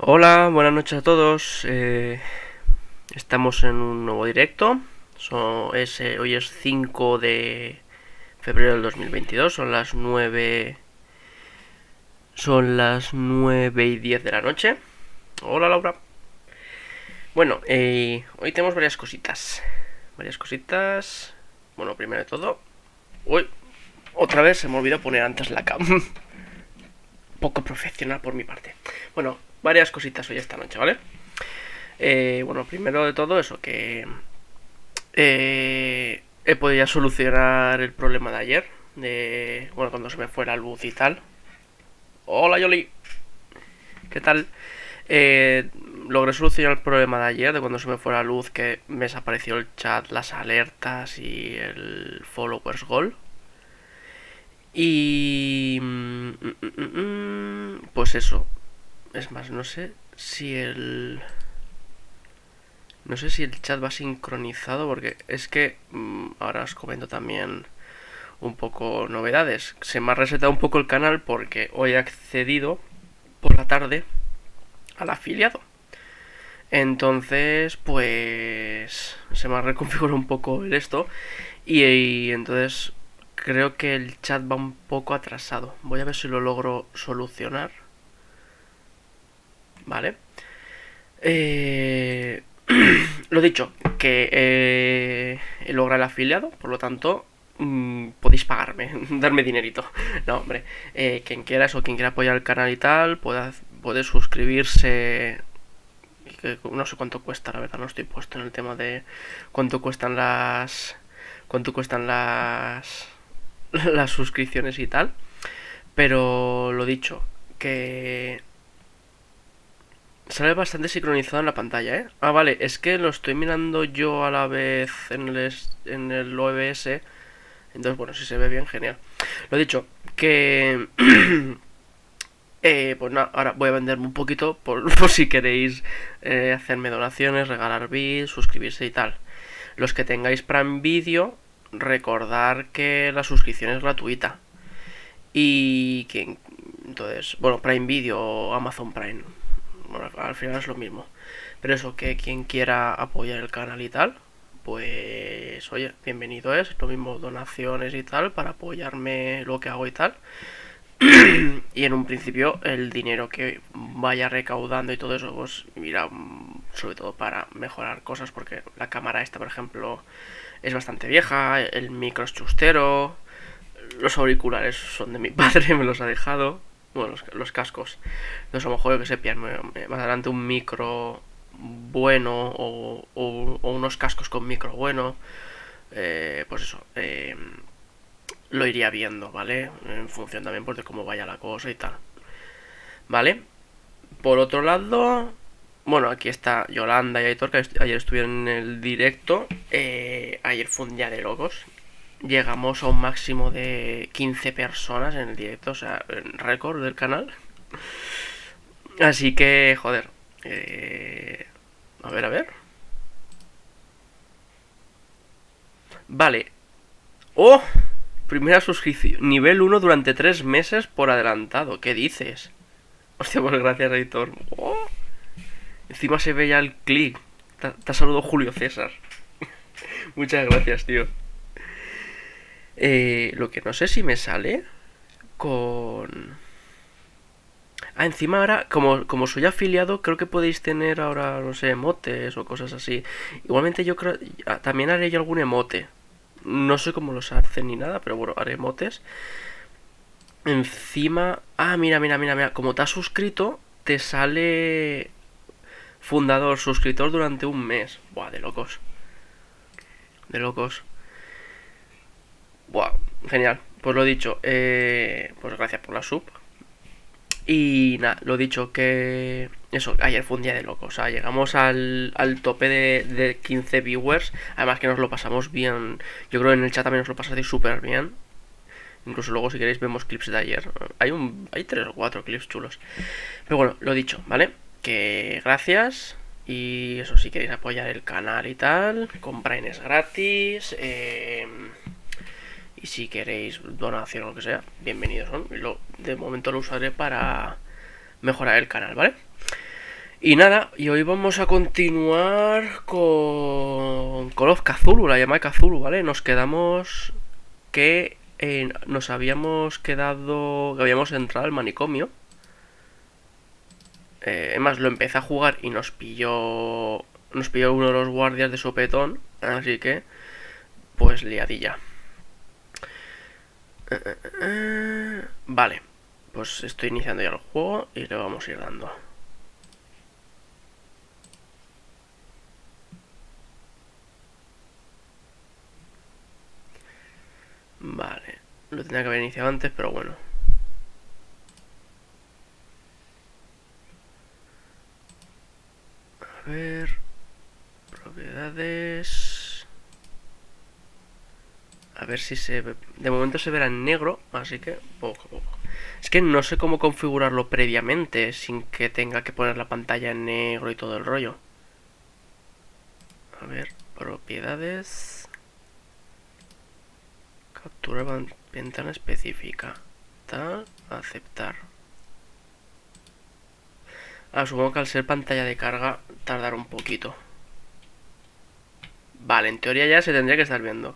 Hola, buenas noches a todos. Estamos en un nuevo directo. Hoy es 5 de febrero del 2022. Son las 9 y 10 de la noche. Hola, Laura. Bueno, hoy tenemos varias cositas. Bueno, primero de todo. Uy, otra vez se me olvidó poner antes la cam. Poco profesional por mi parte. Bueno, varias cositas hoy esta noche, ¿vale? Bueno, primero de todo eso, que he podido solucionar el problema de ayer, bueno, cuando se me fue la luz y tal. Hola, Yoli, ¿qué tal? Logré solucionar el problema de ayer, de cuando se me fue la luz, que me desapareció el chat, las alertas y el followers goal. Y pues eso. Es más, no sé si el chat va sincronizado, porque es que ahora os comento también un poco novedades. Se me ha resetado un poco el canal porque hoy he accedido por la tarde al afiliado. Entonces, pues se me ha reconfigurado un poco esto y entonces creo que el chat va un poco atrasado. Voy a ver si lo logro solucionar. Vale. Lo dicho, que he logrado el afiliado, por lo tanto, podéis pagarme, darme dinerito. No, hombre, quien quiera eso, quien quiera apoyar el canal y tal, puede suscribirse. No sé cuánto cuesta, la verdad, no estoy puesto en el tema de cuánto cuestan las las suscripciones y tal. Pero lo dicho, que sale bastante sincronizado en la pantalla, ¿eh? Ah, vale, es que lo estoy mirando yo a la vez en el OBS. Entonces, bueno, si se ve bien, genial. Lo dicho, que pues nada, ahora voy a venderme un poquito por si queréis hacerme donaciones, regalar bits, suscribirse y tal. Los que tengáis Prime Video, recordar que la suscripción es gratuita. Y que entonces, bueno, Prime Video o Amazon Prime, bueno, al final es lo mismo. Pero eso, que quien quiera apoyar el canal y tal, pues oye, bienvenido es. Lo mismo donaciones y tal, para apoyarme lo que hago y tal. Y en un principio el dinero que vaya recaudando y todo eso, pues mira, sobre todo para mejorar cosas, porque la cámara esta, por ejemplo, es bastante vieja, el micro es chustero, los auriculares son de mi padre, me los ha dejado. Bueno, los cascos. Entonces a lo mejor yo que sé, más adelante un micro bueno o unos cascos con micro bueno. Pues eso. Lo iría viendo, ¿vale? En función también pues, de cómo vaya la cosa y tal. ¿Vale? Por otro lado, bueno, aquí está Yolanda y Aitor, que ayer estuvieron en el directo. Ayer fue un día de locos. Llegamos a un máximo de 15 personas en el directo, o sea, en récord del canal. Así que, joder. A ver, a ver. Vale. ¡Oh! Primera suscripción. Nivel 1 durante 3 meses por adelantado. ¿Qué dices? Hostia, pues gracias, editor. ¡Oh! Encima se ve ya el clic. Te saludo Julio César. Muchas gracias, tío. Lo que no sé si me sale con... Ah, encima ahora, como soy afiliado, creo que podéis tener ahora, no sé, emotes o cosas así. Igualmente yo creo... También haré yo algún emote. No sé cómo los hacen ni nada, pero bueno, haré emotes. Encima... Ah, mira. Como te has suscrito, te sale... Fundador, suscriptor durante un mes. Buah, de locos. De locos. Buah, genial. Pues lo dicho, pues gracias por la sub. Y nada, lo dicho, que eso, ayer fue un día de locos. O sea, llegamos al tope de 15 viewers. Además que nos lo pasamos bien. Yo creo que en el chat también nos lo pasasteis súper bien. Incluso luego si queréis vemos clips de ayer. Hay 3 o 4 clips chulos. Pero bueno, lo dicho, ¿vale? Que gracias. Y eso, si queréis apoyar el canal y tal, compráis gratis. Y si queréis donación o lo que sea, bienvenidos son. De momento lo usaré para mejorar el canal, ¿vale? Y nada, y hoy vamos a continuar con Call of Cthulhu, la llamada Cthulhu, ¿vale? Nos quedamos que nos habíamos quedado, que habíamos entrado al manicomio. Además, lo empecé a jugar y nos pilló uno de los guardias de sopetón, así que, pues liadilla. Vale, pues estoy iniciando ya el juego y le vamos a ir dando. Vale, lo tenía que haber iniciado antes, pero bueno. A ver, propiedades. A ver si se ve. De momento se verá en negro, así que poco a poco. Es que no sé cómo configurarlo previamente sin que tenga que poner la pantalla en negro y todo el rollo. A ver, propiedades. Captura ventana específica. Tal, aceptar. Supongo que al ser pantalla de carga tardará un poquito. Vale, en teoría ya se tendría que estar viendo.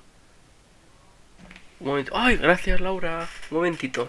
Un momento. ¡Ay, gracias, Laura! Un momentito.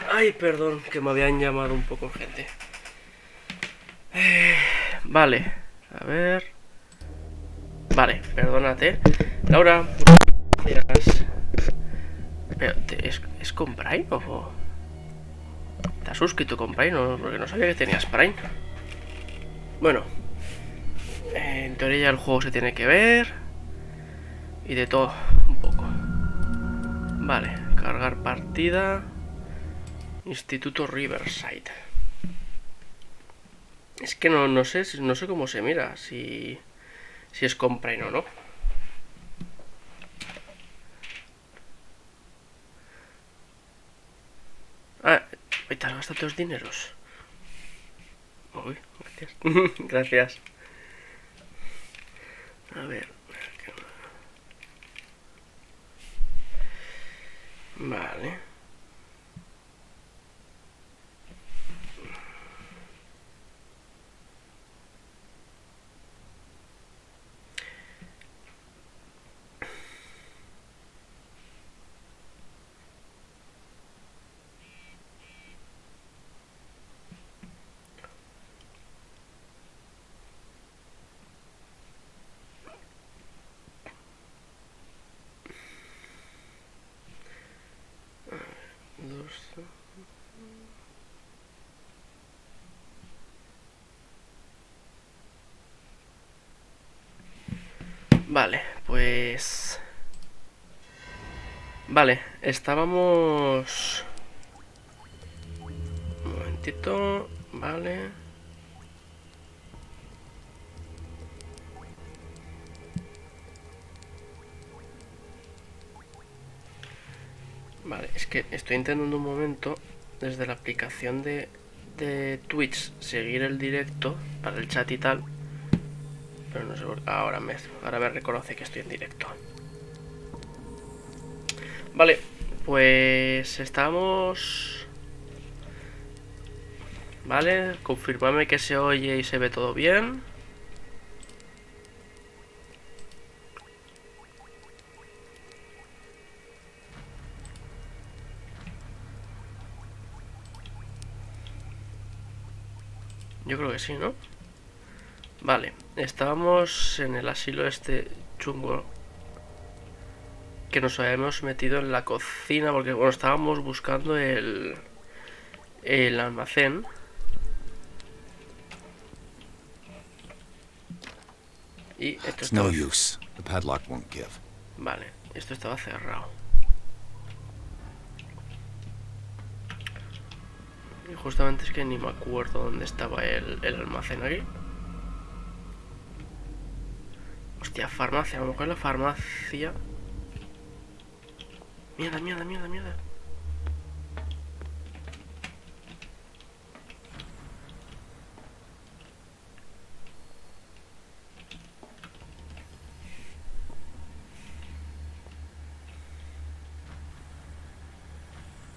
Ay, perdón, que me habían llamado un poco gente. Vale, a ver. Vale, perdónate. Laura, gracias. Pero, ¿es con Prime o...? ¿Te has suscrito con Prime? No, porque no sabía que tenías Prime. Bueno. En teoría ya el juego se tiene que ver. Y de todo, un poco. Vale, cargar partida. Instituto Riverside. Es que no sé cómo se mira, si es con Prime o no. Te has gastado tus dineros. Uy, gracias. Gracias. A ver. Vale. Vale, pues... Vale, estábamos... Un momentito, vale... Vale, es que estoy intentando un momento desde la aplicación de Twitch seguir el directo para el chat y tal. Pero no sé por qué. Ahora me reconoce que estoy en directo. Vale, pues estamos... Vale, confirmadme que se oye y se ve todo bien. Yo creo que sí, ¿no? Vale, estábamos en el asilo este chungo que nos habíamos metido en la cocina porque, bueno, estábamos buscando el almacén. Y esto It's no use. The padlock won't give. Vale, esto estaba cerrado. Y justamente es que ni me acuerdo dónde estaba el almacén aquí. Hostia, farmacia, a lo mejor en la farmacia. Mierda, mierda, mierda, mierda.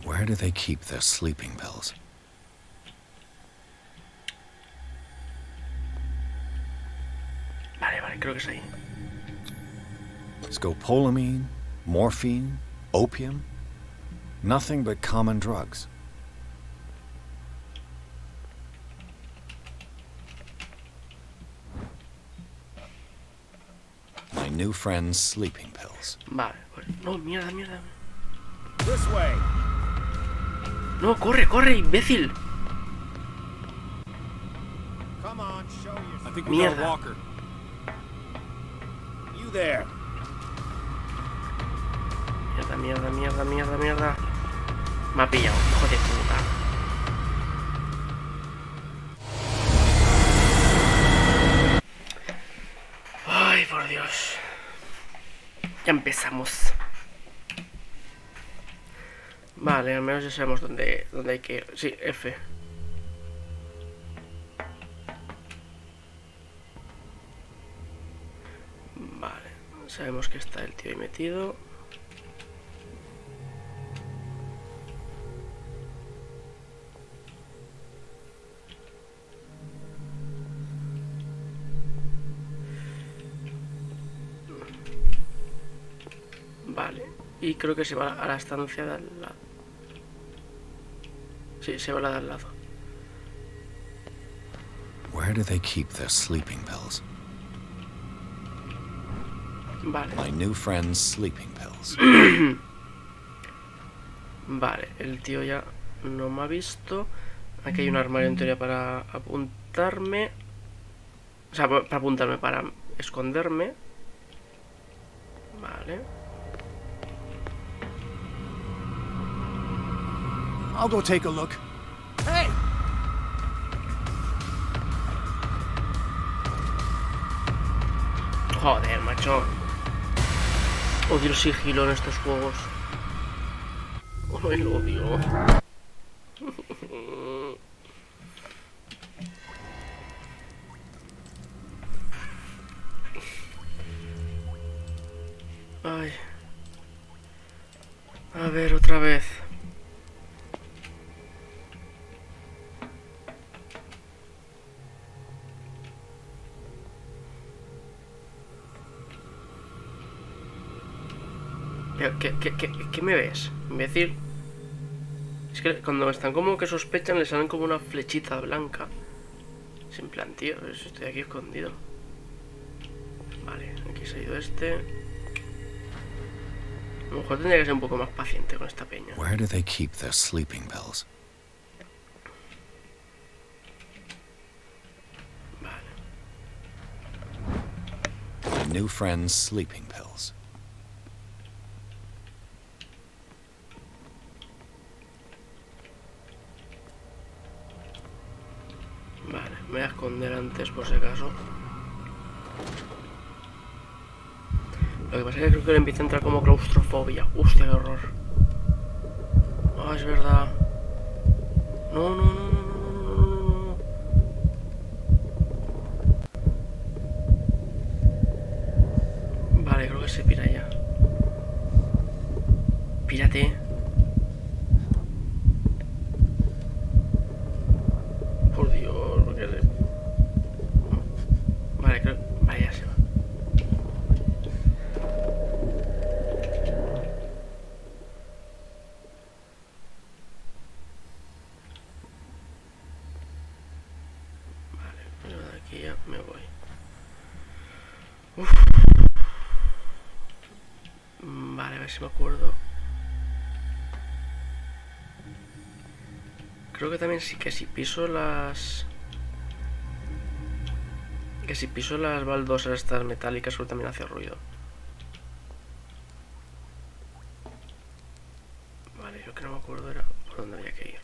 Where do they keep their sleeping pills? Vale, vale, creo que es ahí. Scopolamine, morphine, opium. Nothing but common drugs. My new friend's sleeping pills. Vale, pues... No, mierda, mierda. This way. No, corre, corre, imbécil. Come on, show yourself. I think we got a Mierda. walker. You there. Mierda, mierda, mierda, mierda, mierda. Me ha pillado, hijo de puta. Ay, por Dios. Ya empezamos. Vale, al menos ya sabemos dónde hay que ir. Sí, F. Vale, sabemos que está el tío ahí metido. Vale, y creo que se va a la estancia de al lado. Sí, se va a la de al lado. Where do they keep their sleeping pills? Vale. My new friend's sleeping pills. Vale, el tío ya no me ha visto. Aquí hay un armario en teoría para apuntarme. O sea, para apuntarme, para esconderme. Vale. I'll go take a look. Hey! Joder, macho. Odio el sigilo en estos juegos. Ay, lo odio. ver, otra vez. ¿Qué me ves, imbécil? Es que cuando están como que sospechan le salen como una flechita blanca. Es en plan, tío, estoy aquí escondido. Vale, aquí se ha ido este. A lo mejor tendría que ser un poco más paciente con esta peña. Where do they keep their sleeping pills? Vale. My new friend's sleeping pills. Vale, me voy a esconder antes por si acaso. Lo que pasa es que creo que le empieza a entrar como claustrofobia. Hostia, qué horror. Ah, es verdad. No, no, no, no, no, no, no. Vale, creo que se pira ya. Pírate. Por Dios, lo que es. Vale, creo. Vale, ya se va. Vale, yo de aquí ya me voy. Uf. Vale, a ver si me acuerdo. Creo que también sí que si piso las... Que si piso las baldosas estas metálicas, creo que también hace ruido. Vale, lo que no me acuerdo era por dónde había que ir.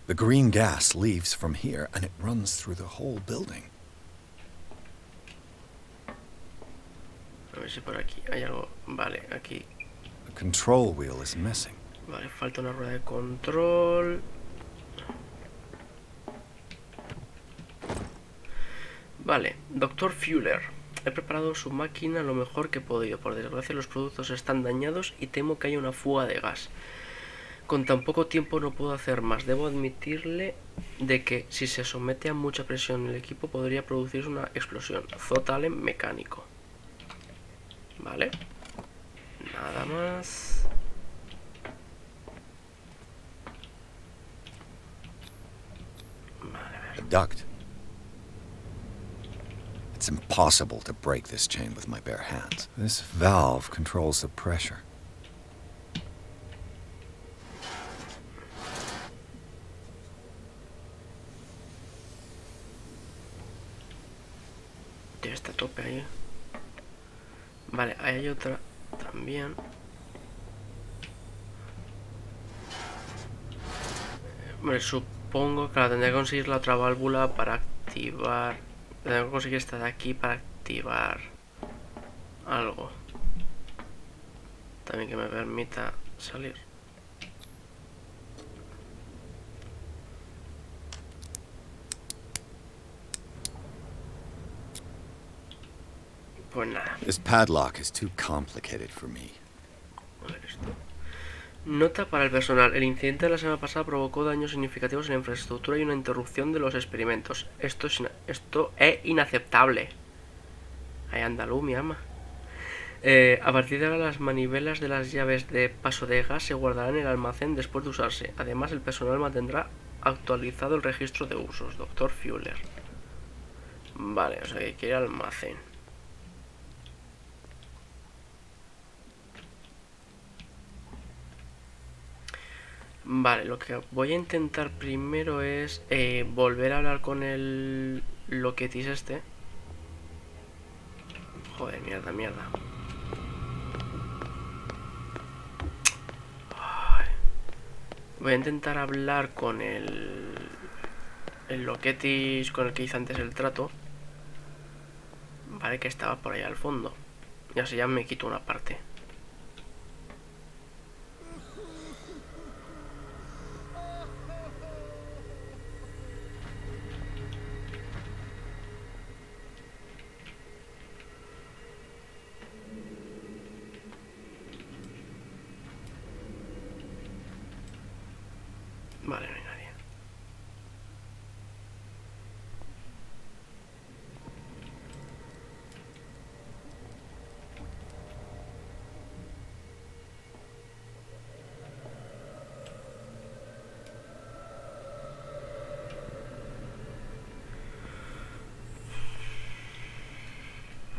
The green gas leaves from here and it runs through the whole building. A ver si por aquí hay algo. Vale, aquí. The control wheel is missing. Vale, falta una rueda de control. Vale, Dr. Fuller. He preparado su máquina lo mejor que he podido. Por desgracia los productos están dañados y temo que haya una fuga de gas. Con tan poco tiempo no puedo hacer más. Debo admitirle de que si se somete a mucha presión en el equipo podría producirse una explosión. Zotalen mecánico. Vale. Nada más. Vale, a ver. A duct. It's impossible to break this chain with my bare hands. This valve controls the pressure. Tío, está a tope ahí. Vale, ahí hay otra también. Hombre, supongo que la tendré que conseguir la otra válvula para activar. Tendré que conseguir esta de aquí para activar algo. También que me permita salir. Pues nada. This padlock is too complicated for me. A ver esto. Nota para el personal. El incidente de la semana pasada provocó daños significativos en la infraestructura y una interrupción de los experimentos. Esto es inaceptable. Ahí andaluz, mi ama. A partir de ahora las manivelas de las llaves de paso de gas se guardarán en el almacén después de usarse. Además el personal mantendrá actualizado el registro de usos. Dr. Fuller. Vale, o sea que quiere almacén. Vale, lo que voy a intentar primero es volver a hablar con el loquetis este. Joder, mierda. Ay. Voy a intentar hablar con el loquetis con el que hice antes el trato. Vale, que estaba por ahí al fondo. Y así ya me quito una parte. Vale, no hay nadie.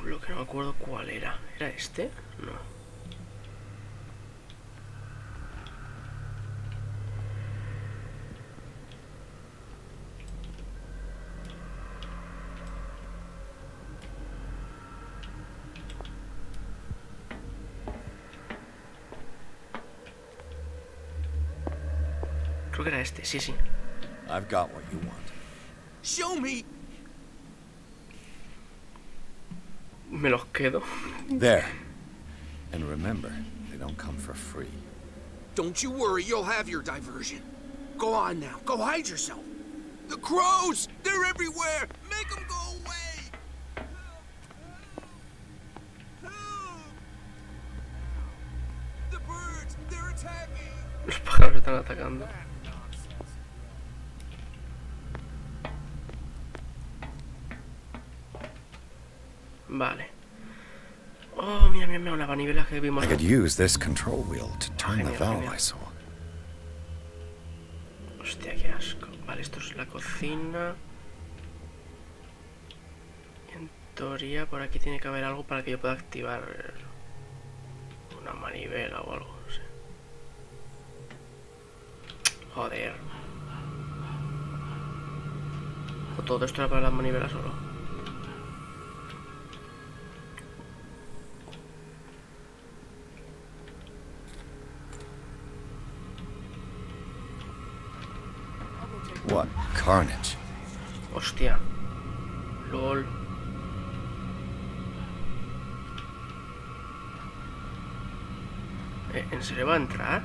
Lo que no me acuerdo cuál era. ¿Era este? No. Creo que era este, sí, sí. I've got what you want. Show me. Me los quedo. There. And remember, they don't come for free. Don't you worry, you'll have your diversion. Go on now, go hide yourself. The crows! They're everywhere! Make them go away! The birds, they're attacking! Los pájaros están atacando. Vale. Oh, mira, mira, mira, la manivela que vimos. I could use this control wheel to turn the Genial, valve genial. I saw. Hostia, qué asco. Vale, esto es la cocina. En teoría, por aquí tiene que haber algo para que yo pueda activar una manivela o algo, no sé. Joder. ¿O todo esto era para las manivelas solo? What carnage. Hostia. LOL. ¿En serio va a entrar?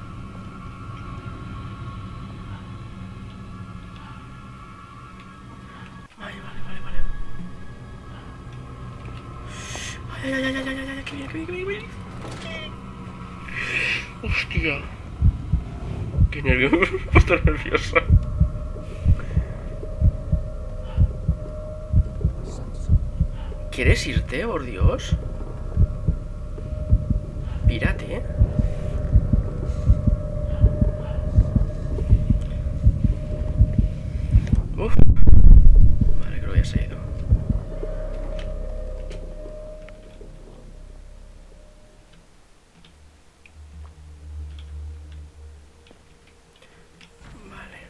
Vale, vale, vale, vale. Ay, ay, ay, ay, ay, ay, ay, que viene, que viene, que viene. Hostia. Qué nervioso, me he puesto nerviosa. ¿Quieres irte, por Dios? Pírate, ¿eh? Uf. Vale, creo que ya se ha ido. Vale.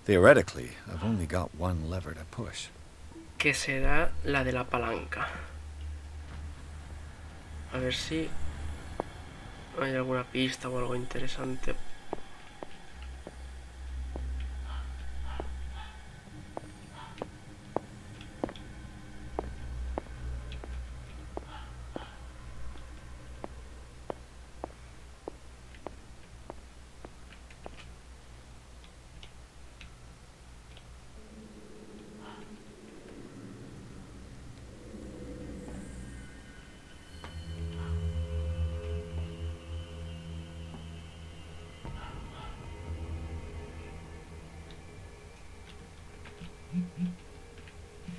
Theoretically, I've only got one lever to push. Que será la de la palanca. A ver si hay alguna pista o algo interesante.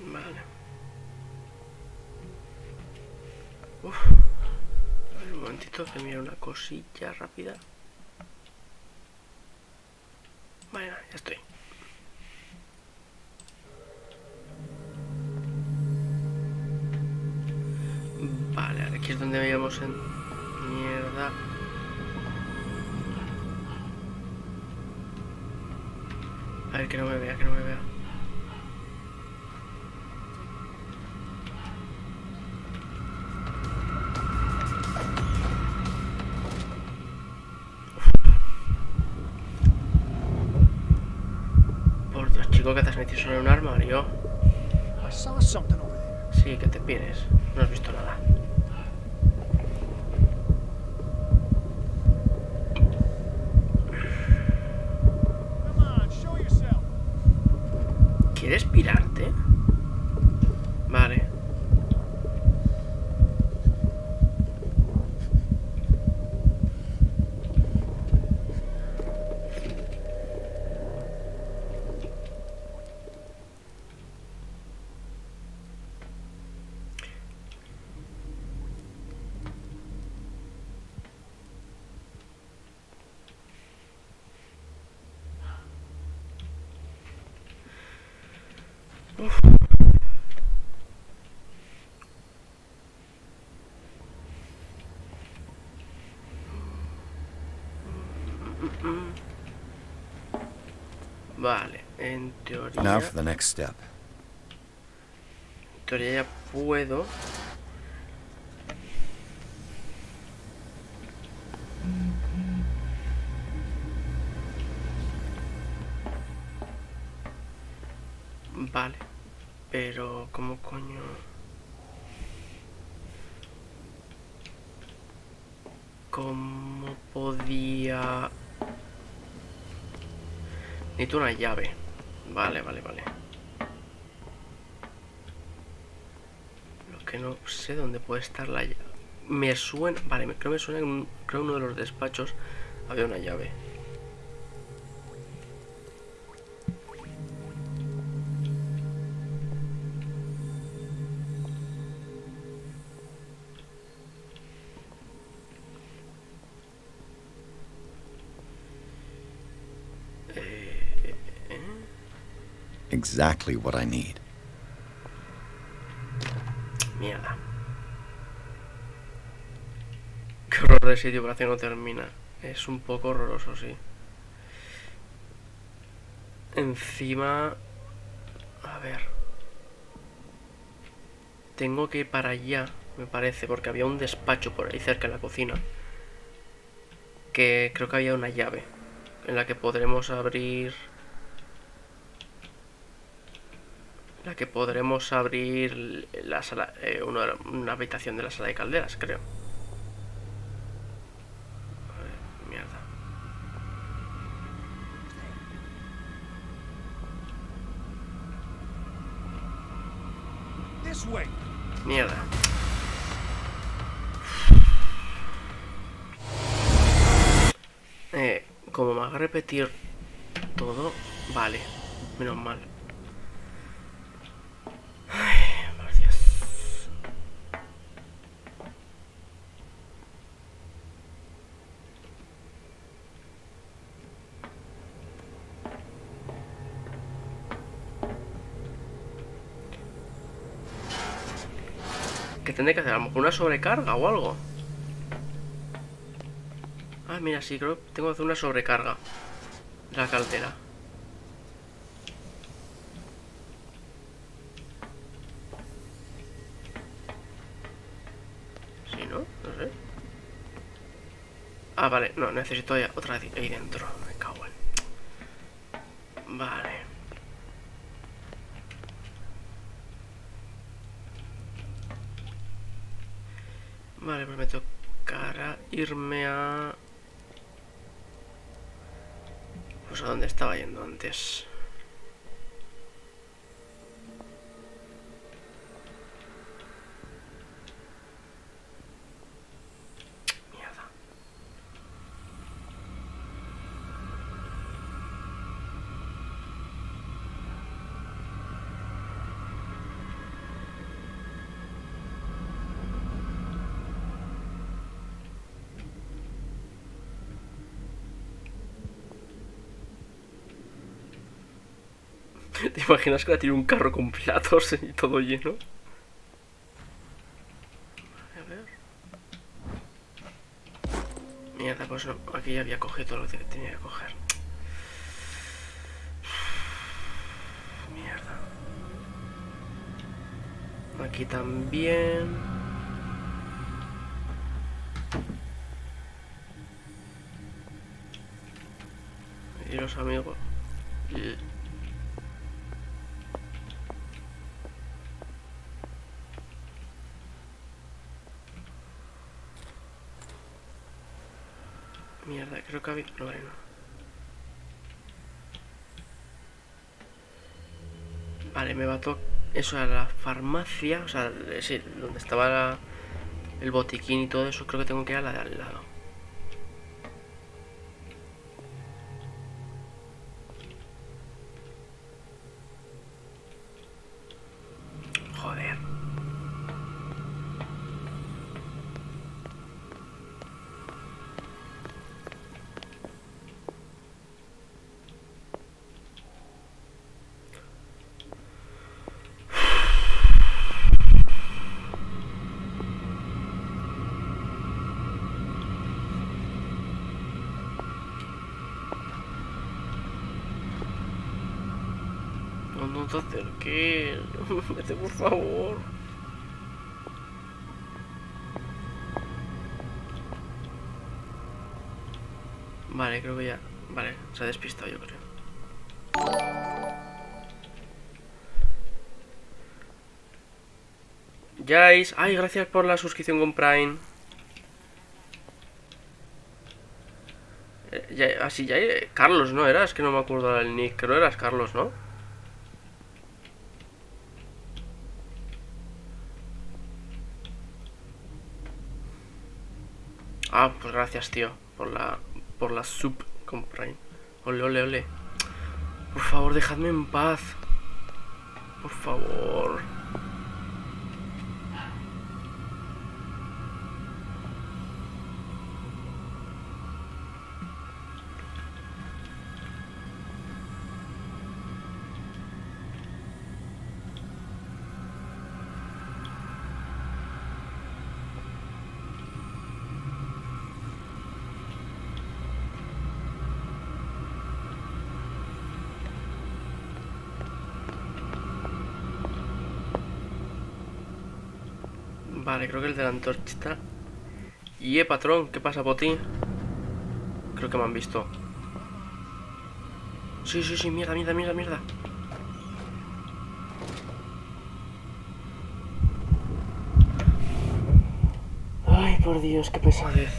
Vale. Uf. A ver, un momentito que mira una cosilla rápida. Vale, ya estoy. Vale, aquí es donde veíamos en... Mierda. A ver, que no me vea, que no me vea. Por Dios, chico, que te has metido solo en un armario. I saw something over there. Sí, que te pires. No has visto nada. Come on, show yourself. ¿Quieres pirarte? Vale. Uf. Vale, en teoría... Now for the next step. En teoría ya puedo... Vale, pero ¿cómo coño? ¿Cómo podía...? Necesito una llave. Vale. Lo que no sé dónde puede estar la llave. Me suena... Vale, creo que me suena que creo en uno de los despachos había una llave. Exactly what I need. Mierda. Qué horror de sitio, parece que no termina. Es un poco horroroso, sí. Encima... A ver... Tengo que ir para allá, me parece, porque había un despacho por ahí cerca en la cocina. Que creo que había una llave en la que podremos abrir... la sala, una habitación de la sala de calderas, creo. A ver, mierda. This way. Mierda. Como me haga repetir todo, vale, menos mal. Ay, por Dios. ¿Qué tendré que hacer? ¿A lo mejor una sobrecarga o algo? Ah, mira, sí, creo que tengo que hacer una sobrecarga de la caldera. ¿Sí, no? No sé. Ah, vale, no, necesito otra ahí dentro. Me cago en... Vale. Vale, pues me tocará irme a... Pues a donde estaba yendo antes. Mierda. ¿Te imaginas que la tiro un carro con platos y todo lleno? A ver. Mierda, pues no. Aquí ya había cogido todo lo que tenía que coger. Mierda. Aquí también. Y los amigos. Mierda, creo que había... No, vale, no. Vale, me va a tocar... Eso era la farmacia, o sea, sí, donde estaba el botiquín y todo eso, creo que tengo que ir a la de al lado. Joder. No te acerques. Vete, por favor. Vale, creo que ya... Vale, se ha despistado, yo creo. Jais, ay, gracias por la suscripción con Prime. Así ya, Carlos, ¿no eras? Que no me acuerdo del nick. Creo que eras Carlos, ¿no? Ah, pues gracias, tío, por la sub con Prime. Ole, ole, ole. Por favor, dejadme en paz. Por favor. Vale, creo que el de la antorcha está... patrón, ¿qué pasa por ti? Creo que me han visto. Sí, sí, sí, mierda, mierda, mierda, mierda. Ay, por Dios, qué pesadez.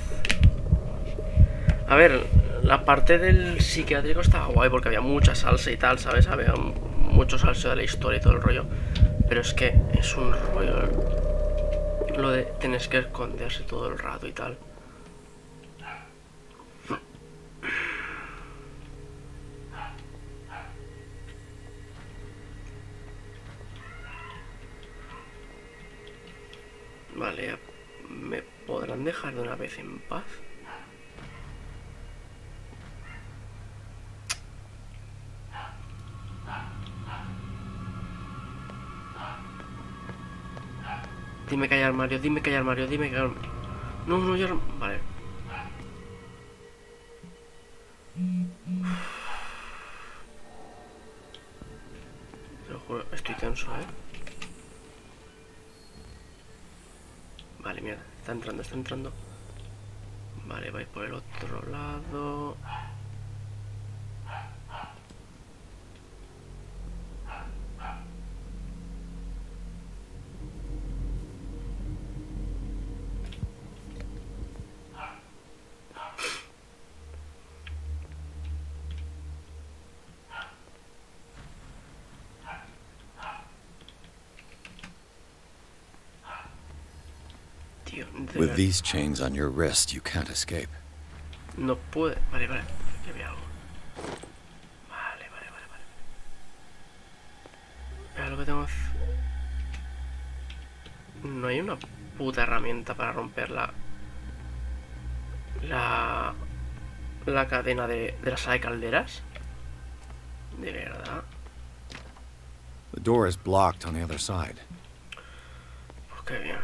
A ver, la parte del psiquiátrico estaba guay porque había mucha salsa y tal, ¿sabes? Había mucho salseo de la historia y todo el rollo. Pero es que es un rollo lo de tener que esconderse todo el rato y tal. Vale, ¿me podrán dejar de una vez en paz? Dime que hay armario, dime que hay armario, dime que hay armario. No, no hay armario. Vale. Te lo juro, estoy tenso, ¿eh? Vale, mierda, está entrando, está entrando. Vale, vais por el otro lado. With these chains on your wrist, you can't escape. No puede. Vale, vale. Aquí había algo. Vale, vale, vale, vale. Pero lo que tengo es... No hay una puta herramienta para romper la cadena de la sala de calderas. De verdad. The door is blocked on the other side. Pues qué bien.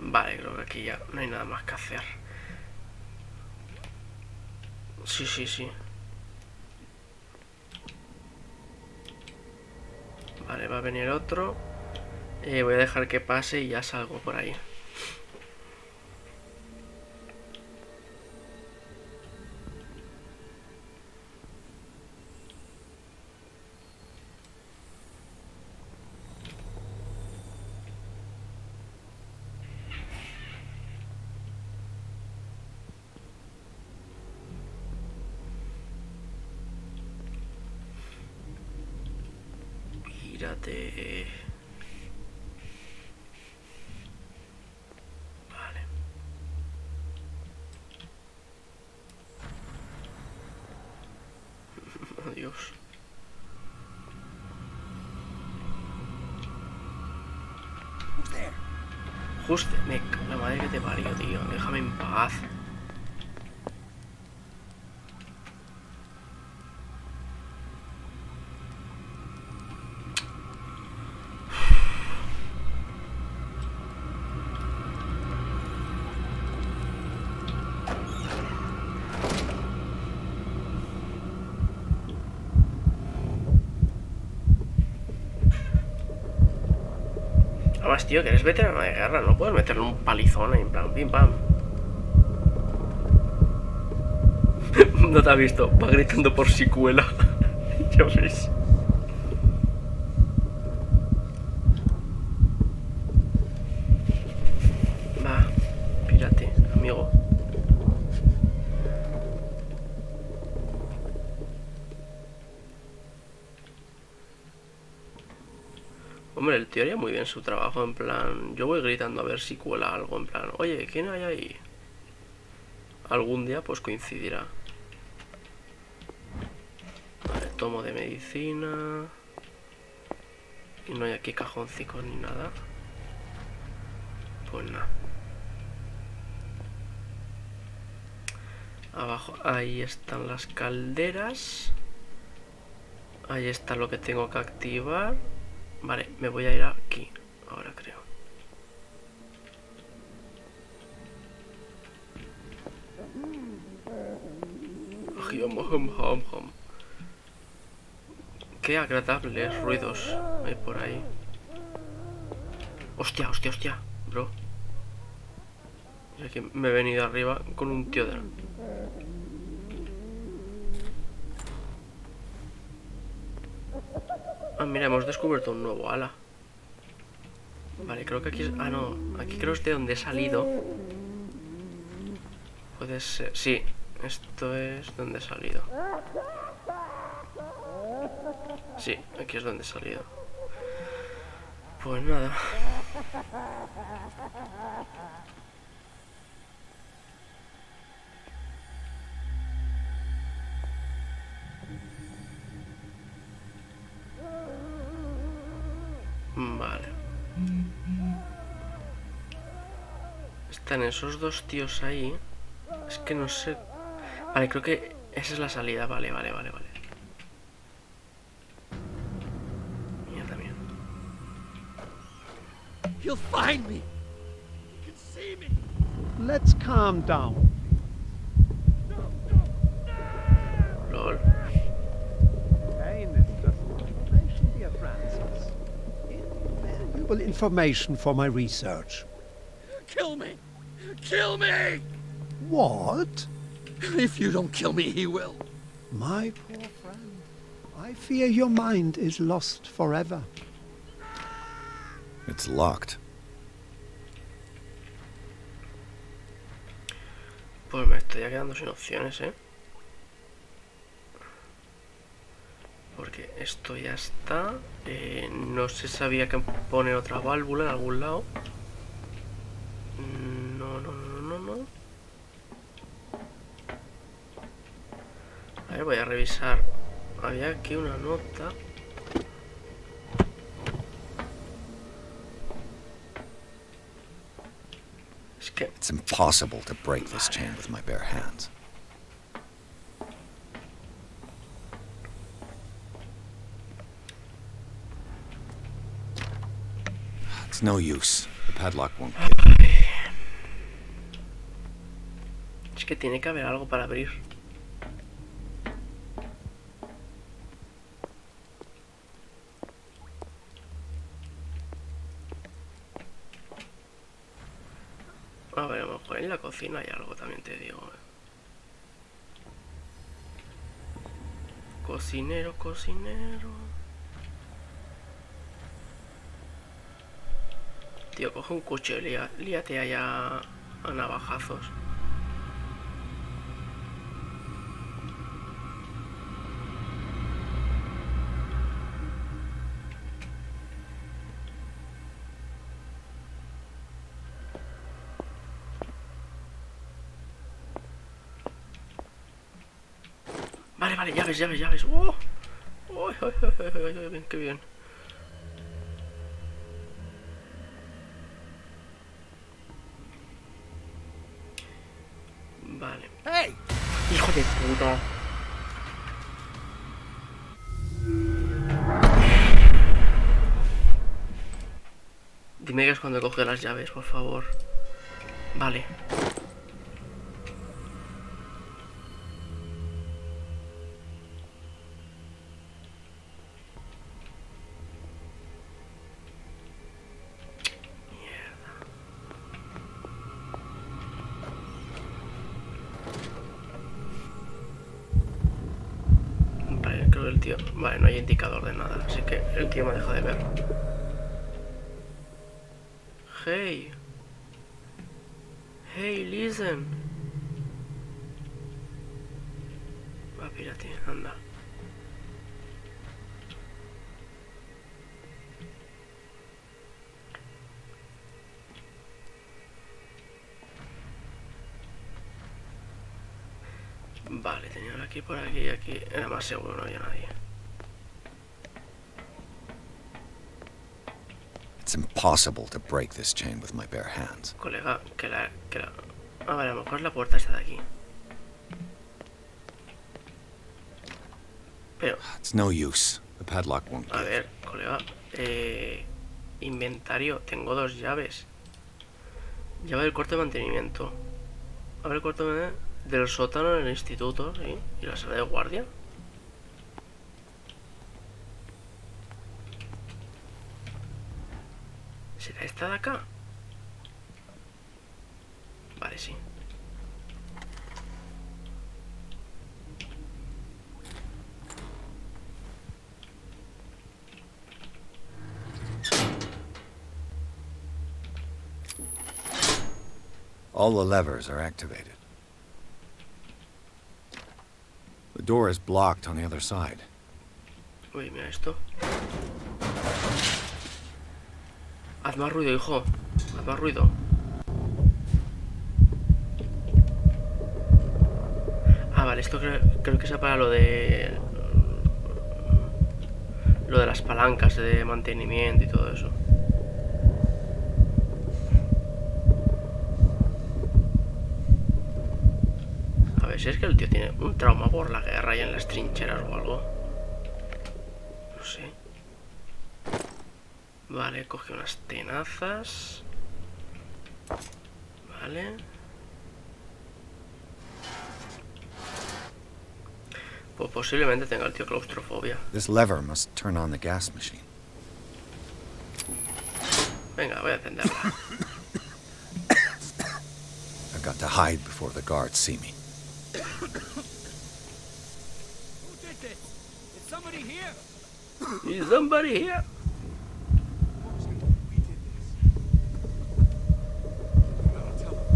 Vale, creo que aquí ya no hay nada más que hacer. Sí, sí, sí. Vale, va a venir otro. Voy a dejar que pase y ya salgo por ahí. pírate. Vale. Adiós. Justo, la madre que te parió, tío. Déjame en paz. Además, tío, que eres veterano de guerra, no puedes meterle un palizón ahí en plan pim pam. No te ha visto, va gritando por secuela. Ya ves. Va, pírate, amigo. Hombre, el tío haría muy bien su trabajo, en plan... Yo voy gritando a ver si cuela algo, en plan... Oye, ¿quién hay ahí? Algún día pues coincidirá. Vale, tomo de medicina... Y no hay aquí cajoncicos ni nada. Pues nada. Abajo, ahí están las calderas. Ahí está lo que tengo que activar. Vale, me voy a ir aquí, ahora creo. Qué agradables ruidos hay por ahí. Hostia, hostia, hostia, bro. Es que me he venido arriba con un tío de... Ah, mira, hemos descubierto un nuevo ala. Vale, creo que aquí es... Ah, no, aquí creo que es de donde he salido. Puede ser... Sí, esto es donde he salido. Sí, aquí es donde he salido. Pues nada. Vale. Están esos dos tíos ahí. Es que no sé... Vale, creo que esa es la salida. Vale. Mierda, mierda. He'll find me. He can see me. Let's calm down. LOL. Pain is just information, dear Francis. Invaluable information for my research. Kill me! Kill me! What? If you don't kill me, he will. My poor friend, I fear your mind is lost forever. It's locked. Pues me estoy ya quedando sin opciones, ¿eh? Porque esto ya está. No se sabía que poner otra válvula en algún lado. No. A ver, voy a revisar. Había aquí una nota. Es que... It's impossible to break this chain with my bare hands. It's no use. The padlock won't give. Es que tiene que haber algo para abrir. A ver, a lo mejor en la cocina hay algo, también te digo. Cocinero. Tío, coge un cuchillo y líate allá a navajazos. Vale, llaves, llaves, llaves. ¡Oh! ¡Uy, uy, uy, uy, uy, bien, qué bien! Vale. Hey! ¡Hijo de puta! Dime que es cuando coge las llaves, por favor. Vale. Vale, creo que el tío... Vale, no hay indicador de nada, así que el tío me deja de ver. Hey. Hey, listen. Va, pírate, anda. Vale, tenía aquí, por aquí y aquí. Era más seguro, no había nadie. It's impossible to break this chain with my bare hands. Colega, que la... Ah, vale, a lo mejor es la puerta esta de aquí. Pero... It's no use. The padlock won't A give. ver, colega. Inventario. Tengo 2 llaves. Llave del cuarto de mantenimiento. Abre el cuarto del sótano en el instituto, ¿sí? Y la sala de guardia. ¿Será esta de acá? Vale, sí. All the levers are activated. The door is blocked on the other side. Uy, mira esto. Haz más ruido, hijo. Haz más ruido. Ah, vale, esto creo que es para lo de... Lo de las palancas de mantenimiento y todo eso. A ver, si es que el tío tiene un trauma por la guerra y en las trincheras o algo. No sé. Vale, coge unas tenazas. Vale. Pues posiblemente tenga el tío claustrofobia. This lever must turn on the gas machine. Venga, voy a encenderla. I've got to hide before the guards see me. Who did this? Is somebody here? Is somebody here? We did this. No, don't tell them,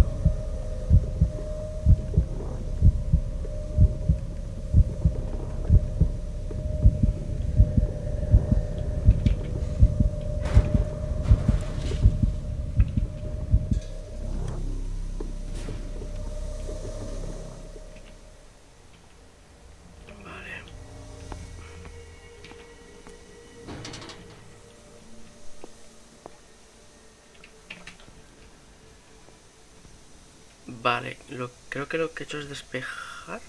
Vale. Vale, creo que lo que he hecho es despejar.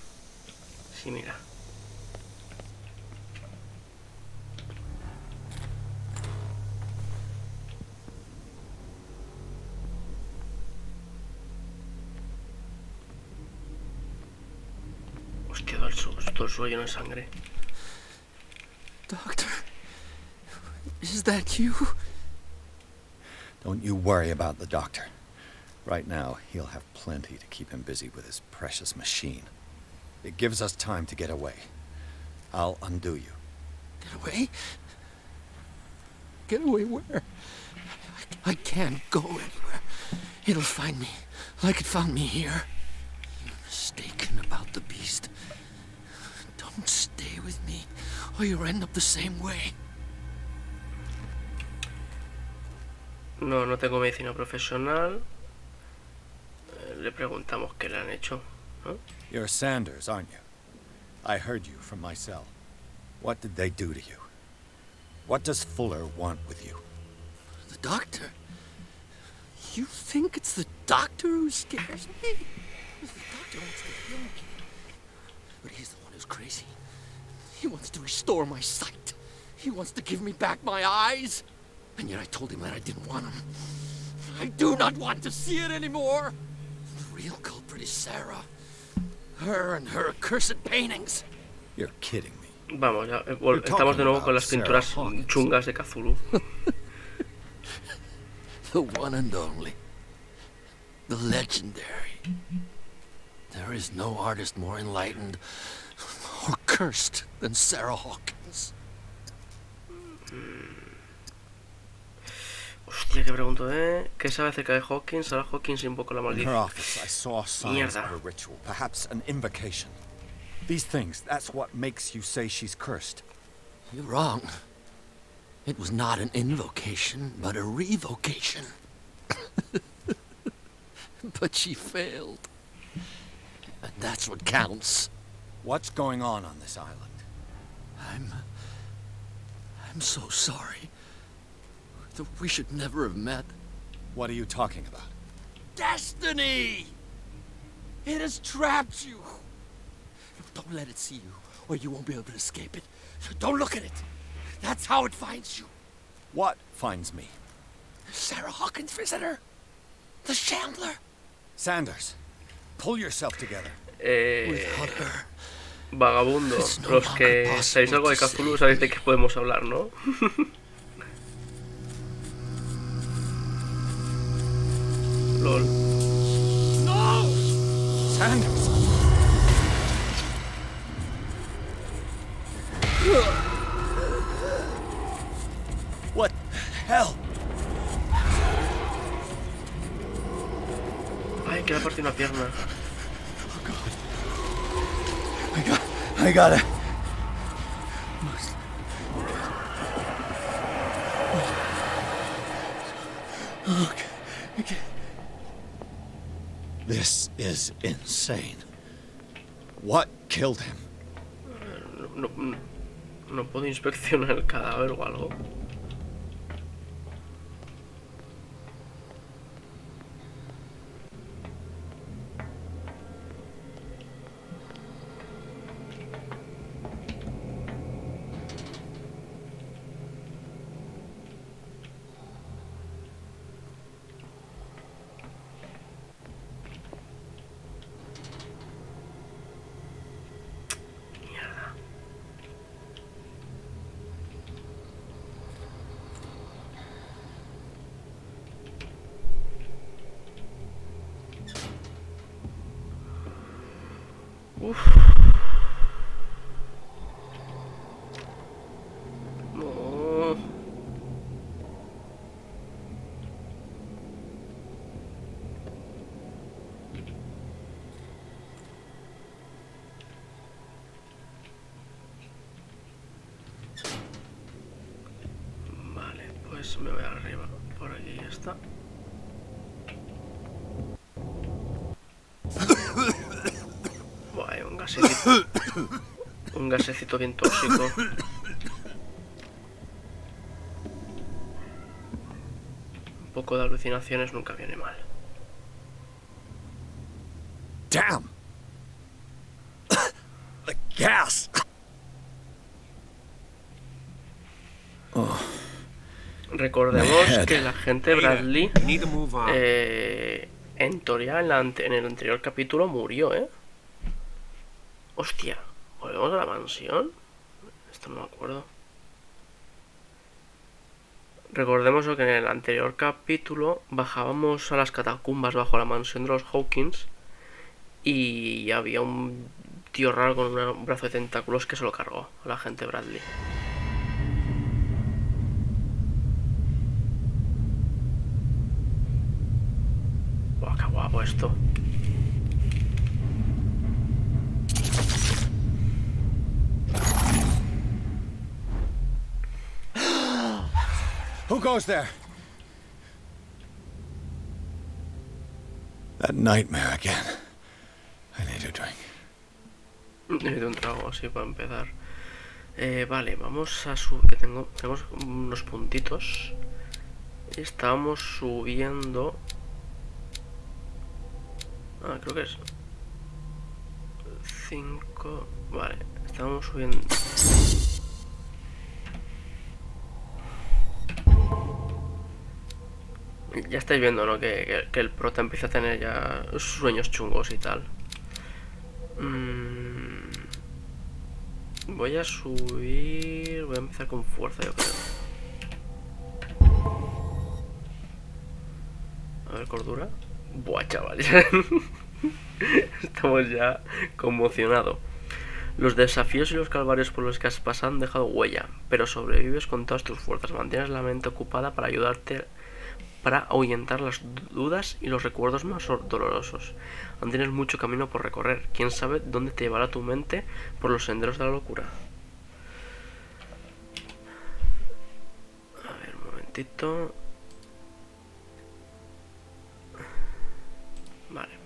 Sí, mira. Hostia, todo el suelo lleno de sangre. Doctor, is that you? Don't you worry about the doctor. Right now, he'll have plenty to keep him busy with his precious machine. It gives us time to get away. I'll undo you. Get away? Get away where? I can't go anywhere. It'll find me, like it found me here. You're mistaken about the beast. Don't stay with me, or you'll end up the same way. No tengo medicina profesional. Le preguntamos qué le han hecho, ¿no? You're Sanders, aren't you? I heard you from my cell. What did they do to you? What does Fuller want with you? The doctor? You think it's the doctor who scares me? The doctor wants to heal me. But he's the one who's crazy. He wants to restore my sight. He wants to give me back my eyes. And yet I told him that I didn't want them. I do not want to see it anymore. The real culprit is Sarah. Her and her accursed paintings. You're kidding me. Vamos, ya, estamos de nuevo con las pinturas chungas de Cthulhu. The one and only. The legendary. There is no artist more enlightened or cursed than Sarah Hawkins. Hostia, qué pregunto, ¿Qué sabe acerca de Hawkins? Sarah Hawkins invoca la In her maldición. office, I saw signs of a ritual, perhaps an invocation. These things, that's what makes you say she's cursed. You're wrong. It was not an invocation, but a revocation. But she failed. And that's what counts. What's going on this island? I'm so sorry. We should never have met. What are you talking about? Destiny! It has trapped you. Don't let it see you, or you won't be able to escape it. Don't look at it. That's how it finds you. What finds me? Sarah Hawkins' visitor. The Shambler. Sanders, pull yourself together. Without her. Vagabundo, no los que longer sabéis algo de possible to Cthulhu sabéis de qué podemos hablar, ¿no? LOL. No! Sanders! What the hell? Ay, que le ha partido una pierna. Oh God. I gotta. Okay. This is insane. What killed him? No puedo inspeccionar el cadáver o algo. Uf. No. Vale, pues me voy arriba. Por aquí ya está. Buah, un gasecito bien tóxico. Un poco de alucinaciones nunca viene mal. Damn! The gas! Recordemos que la gente Bradley, Need to move on. en teoría en el anterior capítulo murió, Hostia, ¿volvemos a la mansión? Esto no me acuerdo. Recordemos que en el anterior capítulo bajábamos a las catacumbas bajo la mansión de los Hawkins y había un tío raro con un brazo de tentáculos que se lo cargó a la gente Bradley. Buah, qué guapo esto. Who goes there? That nightmare again. I need a drink. Necesito un trago así para empezar. Vale, vamos a subir. Tenemos unos puntitos. Estamos subiendo. Ah, creo que es 5. Vale, estamos subiendo. Ya estáis viendo, ¿no? Que el prota empieza a tener ya sueños chungos y tal. Voy a subir. Voy a empezar con fuerza, yo creo. A ver, cordura. Buah, chaval. Estamos ya conmocionados. Los desafíos y los calvarios por los que has pasado han dejado huella, pero sobrevives con todas tus fuerzas. Mantienes la mente ocupada para ayudarte, para ahuyentar las dudas y los recuerdos más dolorosos. Aún tienes mucho camino por recorrer. ¿Quién sabe dónde te llevará tu mente por los senderos de la locura? A ver, un momentito. Vale.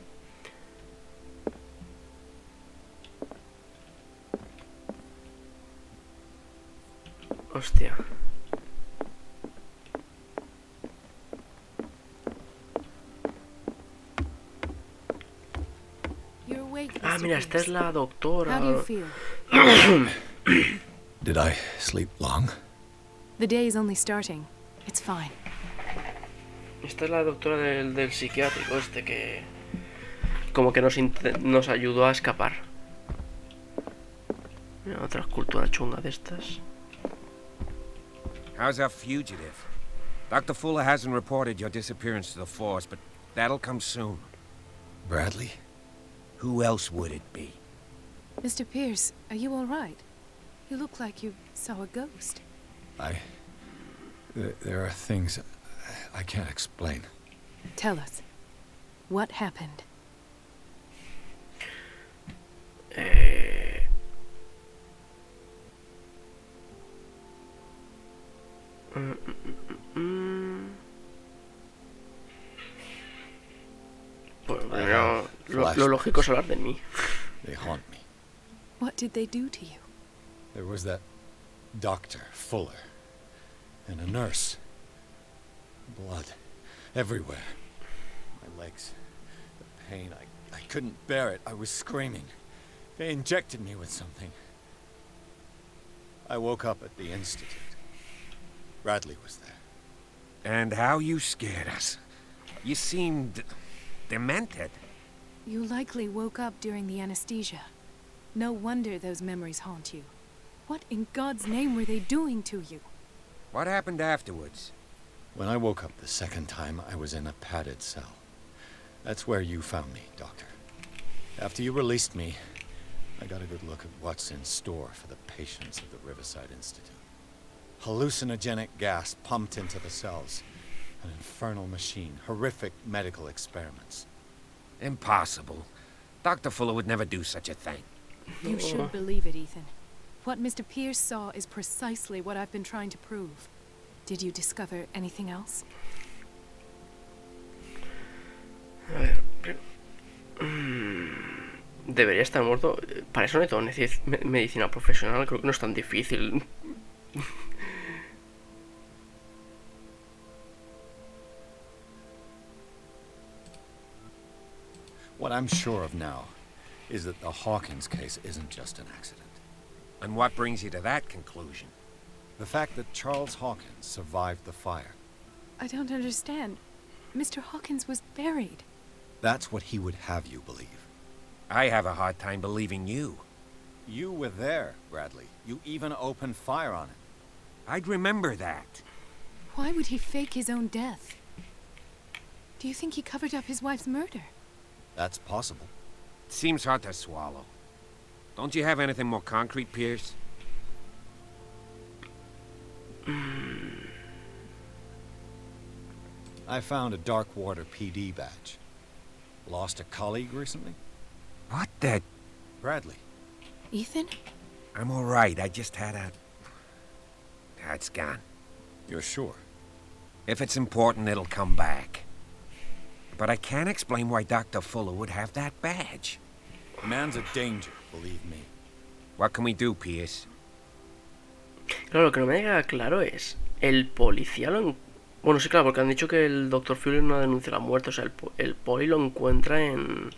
Hostia. Ah, mira, esta es la doctora. How do you feel? Did I sleep long? The day is only starting. It's fine. Esta es la doctora del psiquiátrico este que como que nos ayudó a escapar. Mira, otra escultura chunga de estas. How's our fugitive? Dr. Fuller hasn't reported your disappearance to the force, but that'll come soon. Bradley? Who else would it be? Mr. Pierce, are you all right? You look like you saw a ghost. There are things I can't explain. Tell us. What happened? Pues bueno, lo lógico es hablar de mí. They haunt me. What did they do to you? There was that Dr. Fuller and a nurse. Blood everywhere. My legs, the pain, I couldn't bear it. I was screaming. They injected me with something. I woke up at the institute. Bradley was there. And how you scared us. You seemed demented. You likely woke up during the anesthesia. No wonder those memories haunt you. What in God's name were they doing to you? What happened afterwards? When I woke up the second time, I was in a padded cell. That's where you found me, Doctor. After you released me, I got a good look at what's in store for the patients of the Riverside Institute. Hallucinogenic gas pumped into the cells. An infernal machine. Horrific medical experiments. Impossible. Dr. Fuller would never do such a thing. You should believe it, Ethan. What Mr. Pierce saw is precisely what I've been trying to prove. Did you discover anything else? A ver, debería estar muerto. Para eso necesito medicina profesional. Creo que no es tan difícil. What I'm sure of now is that the Hawkins case isn't just an accident. And what brings you to that conclusion? The fact that Charles Hawkins survived the fire. I don't understand. Mr. Hawkins was buried. That's what he would have you believe. I have a hard time believing you. You were there, Bradley. You even opened fire on him. I'd remember that. Why would he fake his own death? Do you think he covered up his wife's murder? That's possible. It seems hard to swallow. Don't you have anything more concrete, Pierce? I found a Darkwater PD badge. Lost a colleague recently? What the... Bradley. Ethan? I'm all right. I just had a... It's gone. You're sure? If it's important, it'll come back. But I can't explain why Dr. Fuller would have that badge. The man's a danger, believe me. What can we do, Pierce? Claro, lo que no me queda claro es... El policía Bueno, sí, claro, porque han dicho que el Dr. Fuller no denuncia la muerte. O sea, el poli lo encuentra en